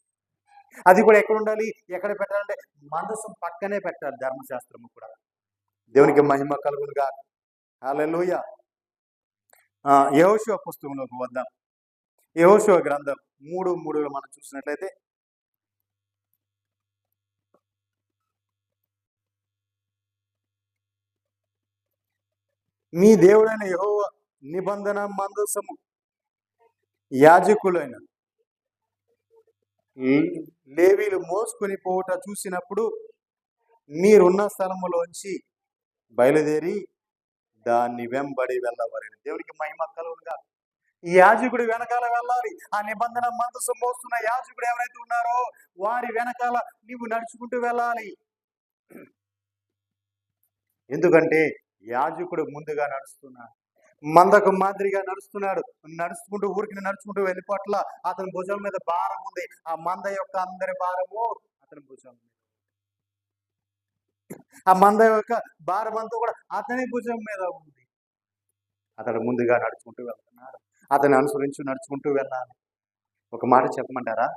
అది కూడా ఎక్కడ ఉండాలి? ఎక్కడ పెట్టాలంటే మందసం పక్కనే పెట్టాలి. ధర్మశాస్త్రము కూడా. దేవునికి మహిమ కలుగునుగా. హల్లెలూయా. యెహోషువ పుస్తకంలోకి వద్దాం. యెహోషువ గ్రంథం 3:3 మనం చూసినట్లయితే, మీ దేవుడైన యెహోవా నిబంధన మందసము యాజకులైన లేవీలు మోసుకొని పోవుట చూసినప్పుడు మీరున్న స్థలములోంచి బయలుదేరి దాన్ని వెంబడి వెళ్ళవలని. దేవునికి మహిమ కలుగునుగా. ఈ యాజకుడు వెనకాల వెళ్ళాలి. ఆ నిబంధన మందసం మోస్తున్న యాజకుడు ఎవరైతే ఉన్నారో వారి వెనకాల నీవు నడుచుకుంటూ వెళ్ళాలి. ఎందుకంటే యాజకుడు ముందుగా నడుస్తున్నాడు, మందకు మాదిరిగా నడుస్తున్నాడు. నడుచుకుంటూ ఊరికి నడుచుకుంటూ వెళ్ళిపోట్ల అతని భుజం మీద భారం ఉంది. ఆ మంద యొక్క అందరి భారము అతని భుజం మీద, ఆ మంద యొక్క భారం అంతా కూడా అతని భుజం మీద ఉంది. అతడు ముందుగా నడుచుకుంటూ వెళ్తున్నాడు. అతన్ని అనుసరించి నడుచుకుంటూ వెళ్ళాలి. ఒక మాట చెప్పమంటారా?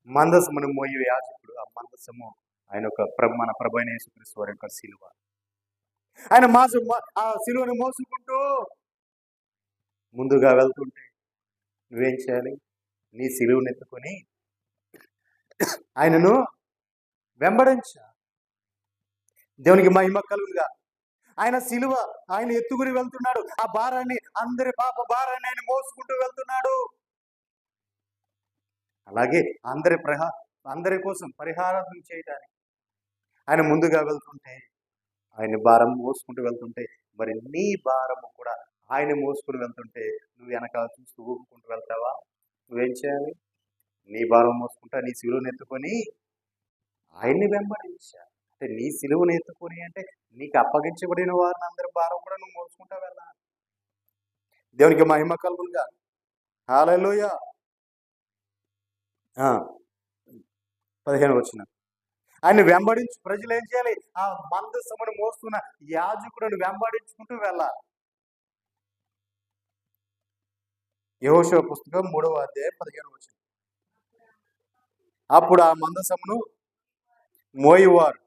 మందసమును మోయు యాజకుడు, ఆ మందసము ఆయన యొక్క మన ప్రభు అయిన యేసుక్రీస్తు వారి యొక్క శిలువ. ఆయన ఆ శిలువను మోసుకుంటూ ముందుగా వెళ్తుంటే నువ్వేం చేయాలి? నీ శిలువను ఎత్తుకొని ఆయనను వెంబడించా. దేవునికి మహిమ కలుగుగా. ఆయన శిలువ ఆయన ఎత్తుకుని వెళ్తున్నాడు. ఆ భారాన్ని, అందరి పాప భారాన్ని ఆయన మోసుకుంటూ వెళ్తున్నాడు. అలాగే అందరి కోసం పరిహారం చేయడానికి ఆయన ముందుగా వెళ్తుంటే, ఆయన భారం మోసుకుంటూ వెళ్తుంటే, మరి నీ భారము కూడా ఆయన మోసుకుని వెళ్తుంటే నువ్వు వెనకాల చూస్తూ ఊపుకుంటూ వెళ్తావా? నువ్వేం చేయాలి? నీ భారం మోసుకుంటా నీ సిలువను ఎత్తుకొని ఆయన్ని వెంబడించా. అంటే నీ సిలువను ఎత్తుకొని అంటే నీకు అప్పగించబడిన వారిని అందరి భారం కూడా నువ్వు మోసుకుంటా వెళ్ళాలి. దేవునికి మహిమ కలుగునుగా. హల్లెలూయా. 15 వచ్చిన ఆయన వెంబడించు ప్రజలు ఏం చేయాలి? ఆ మందసమును మోస్తున్న యాజకుడిని వెంబడించుకుంటూ వెళ్ళాలి. యెహోషువ పుస్తకం 3వ అధ్యాయం 15 వచ్చిన. అప్పుడు ఆ మందసమును మోయువారు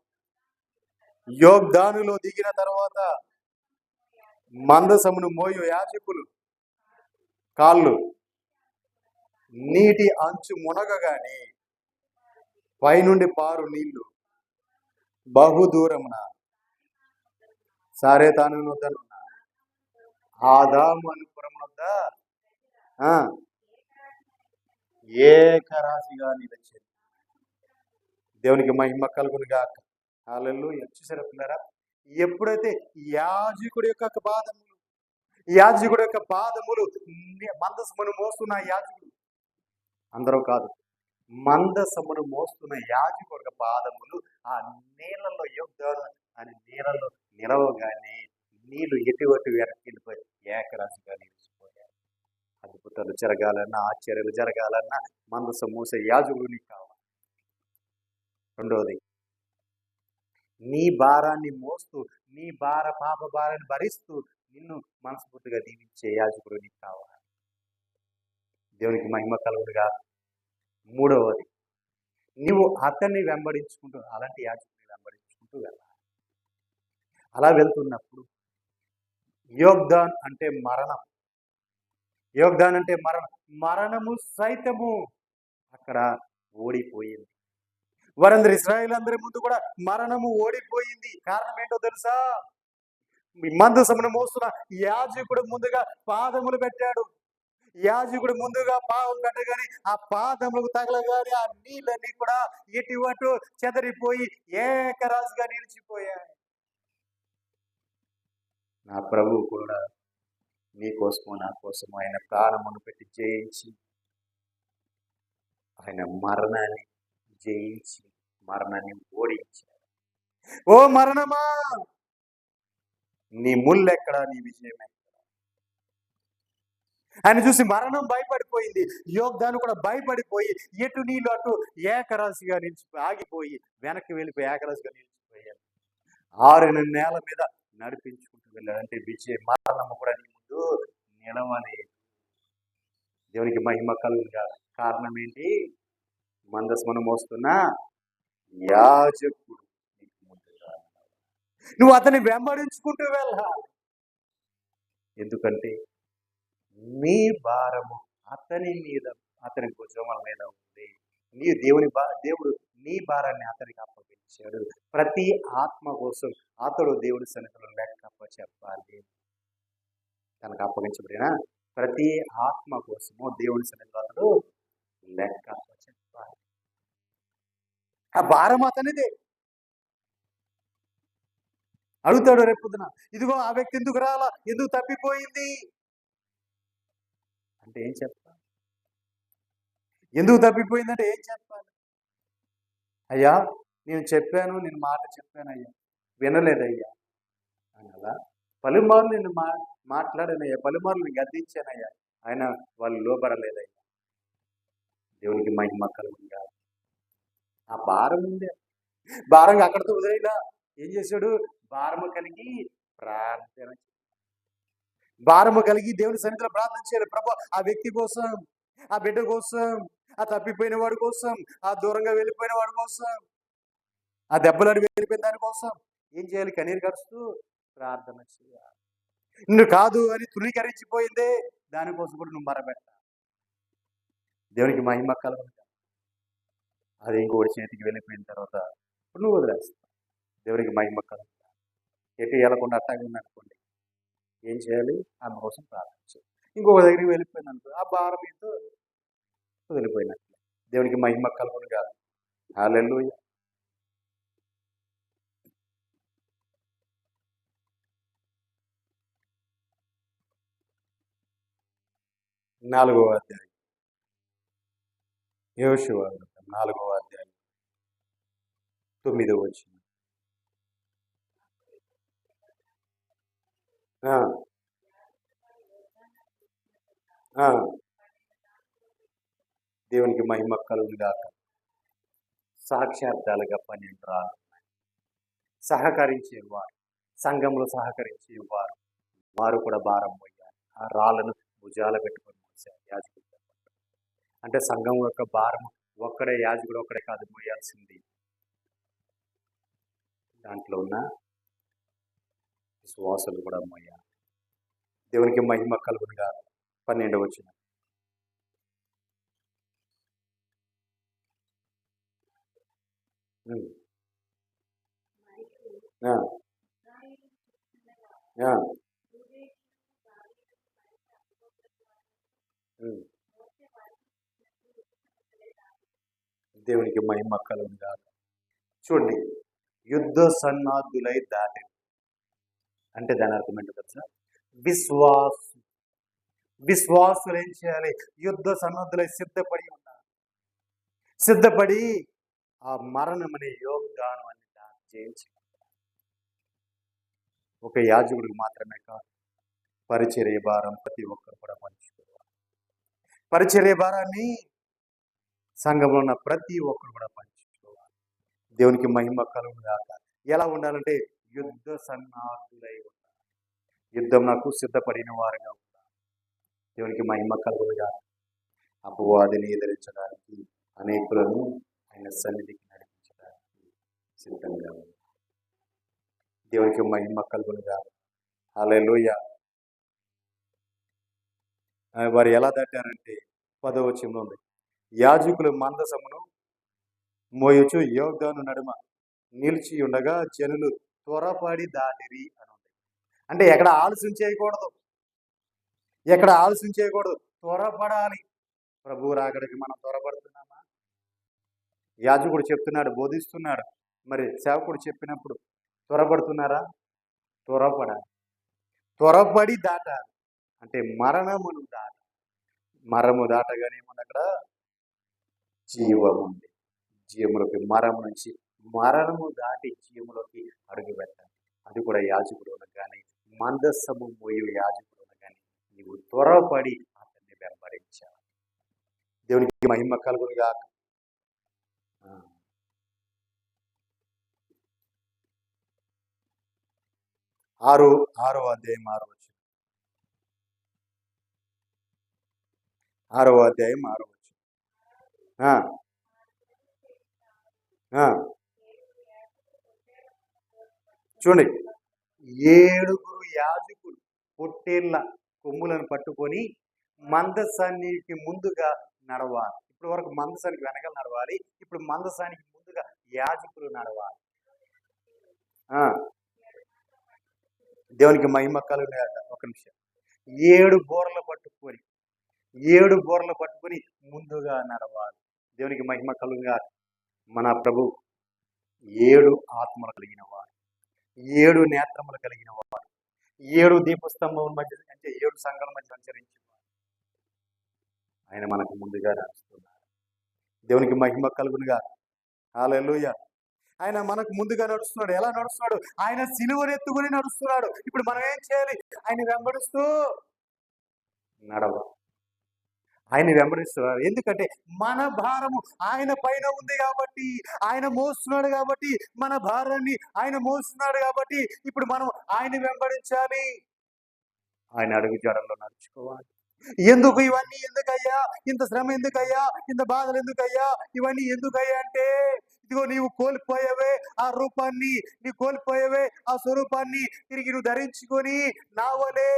యోర్దానులో దిగిన తర్వాత మందసమును మోయు యాజకులు కాళ్ళు నీటి అంచు మునగగానే పైనుండి పారు నీళ్లు బహుదూరమున సారేతాను వద్దనున్న ఆదాముపురం వద్ద ఏకరాశిగా నిలిచింది. దేవునికి మహిమ కలుగునుగా. హల్లెలూయా. చూసారా పిల్లరా? ఎప్పుడైతే యాజకుడి యొక్క పాదములు మందసమును మోస్తున్న యాజకుడు, అందరూ కాదు, మందసమును మోస్తున్న యాజకుడి పాదములు ఆ నీళ్ళలో యోర్దాను అని నీళ్ళలో నిలవగానే నీళ్లు ఎటువంటి వెనక్కిపోయి ఏకరాశిగా నిలిచిపోయాయి. అద్భుతాలు జరగాలన్నా, ఆశ్చర్యాలు జరగాలన్నా మందసం మోసే యాజకుడు నీకు కావాలి. రెండవది, నీ భారాన్ని మోస్తూ నీ పాప భారాన్ని భరిస్తూ నిన్ను మనస్ఫూర్తిగా దీవించే యాజకుడు నీకు కావాలి. దేవునికి మహిమ కలుగునుగా. మూడవది, నువ్వు అతన్ని వెంబడించుకుంటూ అలాంటి యాజకుడిని వెంబడించుకుంటూ వెళ్ళాలి. అలా వెళ్తున్నప్పుడు యోర్దాను అంటే మరణం, యోర్దాను అంటే మరణము సైతము అక్కడ ఓడిపోయింది. వారందరూ ఇశ్రాయేలు అందరి ముందు కూడా మరణము ఓడిపోయింది. కారణం ఏంటో తెలుసా? మందసమును మోస్తున్న యాజకుడు ముందుగా పాదములు పెట్టాడు. యాజకుడు ముందుగా పాదం పెట్టగానే ఆ పాదములకు తగలగానే ఆ నీళ్ళన్నీ కూడా ఇటు చెదరిపోయి ఏకరాశిగా నిలిచిపోయాయి. నా ప్రభువు కూడా నీకోసము నా కోసము ఆయన ప్రాణమును పెట్టి జయించి, ఆయన మరణాన్ని జయించి మరణాన్ని ఓడించాడు. ఓ మరణమా, నీ ముల్లెక్కడ, నీ విజయం ఎక్కడ? ఆయన చూసి మరణం భయపడిపోయింది. యోర్దాను కూడా భయపడిపోయి ఎటు నీళ్ళు అటు ఏకరాశిగా ఆగిపోయి వెనక్కి వెళ్ళిపోయి ఏకరాశిగా నిలిచిపోయాడు. 6 నేల మీద నడిపించుకుంటూ వెళ్ళాడంటే విజయం, మరణము కూడా నీ ముందు నిలవాలి. దేవునికి మహిమ కలుగుగా. కారణం ఏంటి? మందసమును మోస్తున్న యాజకుడు నీకు ముందుగా, నువ్వు అతన్ని వెంబడించుకుంటూ వెళ్ళాలి. ఎందుకంటే నీ భారము అతని మీద, అతని భుజముల మీద ఉంది. దేవుడు నీ భారాన్ని అతనికి అప్పగించాడు. ప్రతి ఆత్మ కోసం అతడు దేవుడి సన్నిధిలో లెక్క చెప్పాలి. తనకు అప్పగించబడిన ప్రతి ఆత్మ కోసము దేవుడి సన్నిధిలో అతడు లెక్క చెప్పాలి. ఆ భారం అతనిదే. అడుగుతాడు రేపొద్దున, ఇదిగో ఆ వ్యక్తి ఎందుకు రాలా, ఎందుకు తప్పిపోయింది అంటే ఏం చెప్పాలి? ఎందుకు తప్పిపోయిందంటే ఏం చెప్పాలి? అయ్యా నేను మాట చెప్పాను అయ్యా, వినలేదయ్యా అని అలా పలుమార్లు నేను మాట్లాడానయ్యా, పలుమార్లు నేను గద్దించానయ్యా, ఆయన వాళ్ళు లోబడలేదయ్యా. దేవునికి మహిమ కలుగుగా. ఆ భారం ఉందే, భారంగా అక్కడితో వదిలేలా ఏం చేశాడు, భారము కలిగి ప్రార్థన, భారము కలిగి దేవుని సన్నిధిలో ప్రార్థన చేయాలి. ప్రభు ఆ వ్యక్తి కోసం, ఆ బిడ్డ కోసం, ఆ తప్పిపోయిన వాడి కోసం, ఆ దూరంగా వెళ్ళిపోయిన వాడి కోసం, ఆ దెబ్బలాడి వెళ్ళిపోయిన దాని కోసం ఏం చేయాలి, కన్నీరు కరుస్తూ ప్రార్థన చేయాలి. నువ్వు కాదు అని తృణీకరించిపోయిందే, దానికోసం కూడా నువ్వు మరబెట్టాలి. దేవునికి మహిమ కలుగును. అది ఇంకోటి చేతికి వెళ్ళిపోయిన తర్వాత ఇప్పుడు నువ్వు వదిలేస్తావు. దేవునికి మహిమ కలుగును. ఎటు వెళ్ళకుండా అట్టాగే ఉందనుకోండి, ఏం చేయాలి, ఆమె కోసం ప్రార్థన చేయాలి. ఇంకొక దగ్గరికి వెళ్ళిపోయినందుకు ఆ భారం ఏంటో వదిలిపోయినట్లే. దేవునికి మహిమ కలుగును కాదు. హల్లెలూయా. నాలుగవ అధ్యాయం, యెహోషువ గ్రంథం 4వ అధ్యాయం 9వ వచనం. దేవునికి మహిమ కలుగును గాక. సాక్షార్థాలుగా 12 రాళ్ళు సహకరించేవారు, సంఘంలో సహకరించేవారు, వారు కూడా భారం పోయారు. ఆ రాళ్ళను భుజాల పెట్టుకొని మోసారు యాజకుడు. అంటే సంఘం యొక్క భారం ఒక్కడే, యాజకుడు ఒక్కడే కాదు మోయాల్సింది, దాంట్లో ఉన్న విశ్వాసులు కూడా మోయాలి. దేవునికి మహిమ కలుగును గాక. 12వ వచనం. దేవునికి మహిమ కలుగును గాక. చూడండి, యుద్ధ సన్నాద్ధులై దాటి అంటే దాని అర్థం ఏంటో తెలుసా, విశ్వాసులు ఏం చేయాలి, యుద్ధ సన్నద్ధులై సిద్ధపడి ఉన్నారు. సిద్ధపడి ఆ మరణం అనే యోగ్దానం అని దాన్ని జయించి, ఒక యాజకుడికి మాత్రమే కాదు, పరిచర్య భారం ప్రతి ఒక్కరు కూడా పంచుకోవాలి. పరిచర్య భారాన్ని సంఘంలో ఉన్న ప్రతి ఒక్కరు కూడా పంచుకోవాలి. దేవునికి మహిమ కలుగును గాక. ఎలా ఉండాలంటే యుద్ధ సన్నాద్ధులై ఉండాలి, యుద్ధం నాకు సిద్ధపడిన వారుగా ఉండాలి. దేవునికి మహిమ కలుగును గాక. అపవాదిని ఎదిరించడానికి, అనేకులను ఆయన సన్నిధికి నడిపించడానికి సిద్ధంగా ఉంది. దేవునికి మహిమ కలుగును గాక. హల్లెలూయా. వారు ఎలా దాటారంటే 10వ వచనంలో ఉంది, యాజకులు మందసమును మోయుచు యోర్దాను నడుమ నిలిచి ఉండగా జనులు త్వరపడి దాటిరి అని ఉంది. అంటే ఎక్కడ ఆలస్యం చేయకూడదు, ఎక్కడ ఆలస్యం చేయకూడదు, త్వరపడాలి. ప్రభు రాకడికి మనం త్వరపడుతున్నామా? యాజకుడు చెప్తున్నాడు, బోధిస్తున్నాడు, మరి సేవకుడు చెప్పినప్పుడు త్వరపడుతున్నారా? త్వరపడాలి, త్వరపడి దాటాలి. అంటే మరణమును దాటాలి. మరము దాటగానే ఏముంది అక్కడ? జీవం ఉంది. జీవములోకి, మరము నుంచి మరణము దాటి జీవములోకి అడుగు పెట్టాలి. అది కూడా యాజకుడు కానీ, మందస్సము మోయు యాజకుడు కానీ నీవు త్వరపడి అతన్ని వెంబడించాలి. దేవునికి మహిమ కలుగును గాక. 6వ అధ్యాయం 6వ వచనం. 6వ అధ్యాయం 6వ వచనం. చూడండి, 7 యాజకులు పొట్టేళ్ల కొమ్ములను పట్టుకొని మందసానికి ముందుగా నడవాలి. ఇప్పటి వరకు మందసానికి వెనకాల నడవాలి, ఇప్పుడు మందసానికి ముందుగా యాజకులు నడవాలి. దేవునికి మహిమ కలుగును గాక. ఒక నిమిషం. 7 బోర్లు పట్టుకొని ముందుగా నడవాలి. దేవునికి మహిమ కలుగును గాక. మన ప్రభు 7 ఆత్మలు కలిగిన వాడు, 7 నేత్రములు కలిగిన వాడు, 7 దీపస్తంభం మధ్య అంటే 7 సంఘాల మధ్య సంచరించేవాడు. ఆయన మనకు ముందుగా నడుస్తున్నాడు. దేవునికి మహిమ కలుగును గాక. హల్లెలూయా. ఆయన మనకు ముందుగా నడుస్తున్నాడు. ఎలా నడుస్తున్నాడు? ఆయన సిలువను ఎత్తుకొని నడుస్తున్నాడు. ఇప్పుడు మనం ఏం చేయాలి? ఆయన వెంబడిస్తూ నడవాలి. ఆయన వెంబడిస్తున్నారు. ఎందుకంటే మన భారము ఆయన పైన ఉంది కాబట్టి, ఆయన మోస్తున్నాడు కాబట్టి, మన భారాన్ని ఆయన మోస్తున్నాడు కాబట్టి, ఇప్పుడు మనం ఆయన వెంబడించాలి. ఆయన అడుగు జాడల్లో నడుచుకోవాలి. ఎందుకు ఇవన్నీ ఎందుకయ్యా? ఇంత శ్రమ ఎందుకయ్యా? ఇంత బాధలు ఎందుకయ్యా? ఇవన్నీ ఎందుకయ్యా అంటే, ఇదిగో నీవు కోల్పోయావే ఆ రూపాన్ని, నీ కోల్పోయావే ఆ స్వరూపాన్ని తిరిగి నువ్వు ధరించుకొని నా వలే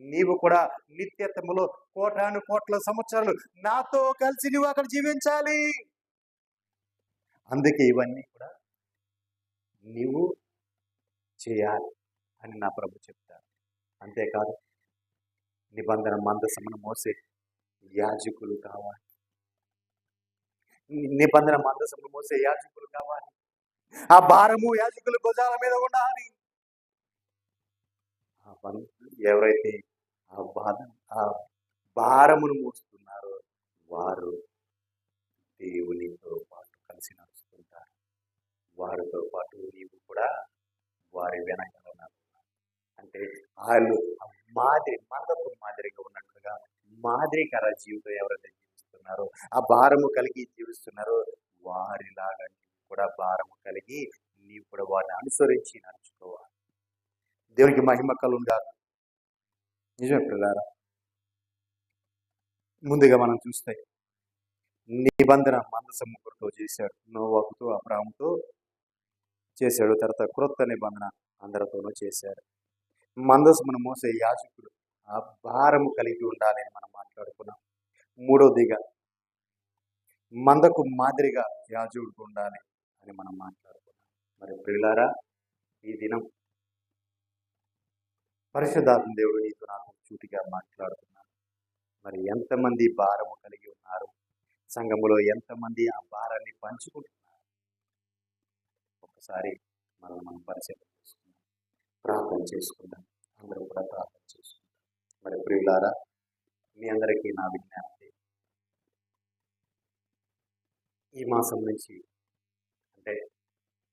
నీవు కూడా నిత్యత్వములో కోటాను కోట్ల సంవత్సరాలు నాతో కలిసి నువ్వు అక్కడ జీవించాలి. అందుకే ఇవన్నీ కూడా నీవు చేయాలి అని నా ప్రభు చెప్తారు. అంతేకాదు, నిబంధన మందసమును మోసే యాజకులు కావాలి. నిబంధన మందసమును మోసే యాజకులు కావాలి. ఆ భారము యాజకుల భుజాల మీద ఉండాలి. ఎవరైతే ఆ భారమును మోస్తున్నారో వారు దేవునితో పాటు కలిసి నడుస్తుంటారు. వారితో పాటు నీవు కూడా వారి వెనకాల అంటే వాళ్ళు మందపు మాదిరిగా ఉన్నట్లుగా మాదిరికర జీవితం ఎవరైతే జీవిస్తున్నారో, ఆ భారము కలిగి జీవిస్తున్నారో వారిలాగా కూడా భారము కలిగి నీవు కూడా వారిని అనుసరించి నడుచుకోవాలి. దేవునికి మహిమ కలుగుగాక. నిజమే పిల్లారా. ముందుగా మనం చూస్తే నిబంధన మందసం ముగ్గురితో చేశాడు. నోవాహుతో, అబ్రాహాముతో చేశాడు. తర్వాత క్రొత్త నిబంధన అందరితోనూ చేశాడు. మందసమును మోసే యాజకుడు ఆ భారము కలిగి ఉండాలి అని మనం మాట్లాడుకున్నాం. మూడోదిగా మందకు మాదిరిగా యాజకుడు ఉండాలి అని మనం మాట్లాడుకున్నాం. మరి పిల్లారా, ఈ దినం పరిశుద్ధాత్మ దేవుడు నీతో నాకు చూటిగా మాట్లాడుతున్నాను. మరి ఎంతమంది భారము కలిగి ఉన్నారు? సంఘములో ఎంతమంది ఆ భారాన్ని పంచుకుంటున్నారు? ఒకసారి మనం పరిశీలన చేసుకుందాం, ప్రార్థన చేసుకుందాం. అందరూ కూడా ప్రార్థన చేసుకుందాం. మరి ప్రియులారా, మీ అందరికీ నా విజ్ఞప్తి, ఈ మాసం నుంచి అంటే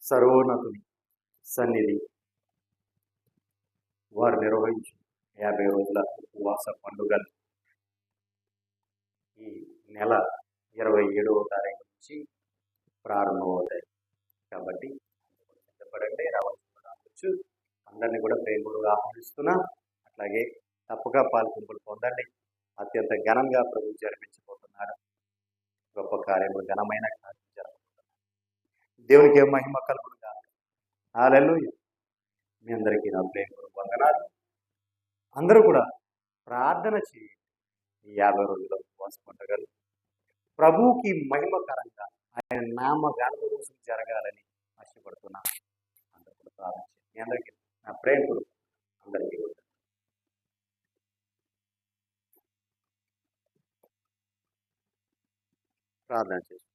సర్వోన్నతుని సన్నిధి వారు నిర్వహించి 50 రోజుల ఉపవాస పండుగలు ఈ నెల 27వ తారీఖు నుంచి ప్రారంభమవుతాయి. కాబట్టి సిద్ధపడండి, రావచ్చు. అందరినీ కూడా ప్రేమగా ఆహ్వానిస్తున్నా. అట్లాగే తప్పగా పాల్గొంపులు పొందండి. అత్యంత ఘనంగా ప్రభు జరిపించబోతున్నాడు. గొప్ప కార్యములు, ఘనమైన కార్యం జరగబోతున్నాడు. దేవునికి మహిమ కలుగునుగా. హల్లెలూయా. మీ అందరికీ నా ప్రేమ వందనాలు. అందరూ కూడా ప్రార్థన చేయండి. ఈ 50 రోజుల ఉపవాస పండుగలు ప్రభువుకి మహిమకరంగా ఆయన నామ గానము కోసం జరగాలని ఆశపడుతున్నాను. అందరూ కూడా ప్రార్థన చేయండి. మీ అందరికీ నా ప్రేమలు అందరికీ ప్రార్థన చేస్తున్నాను.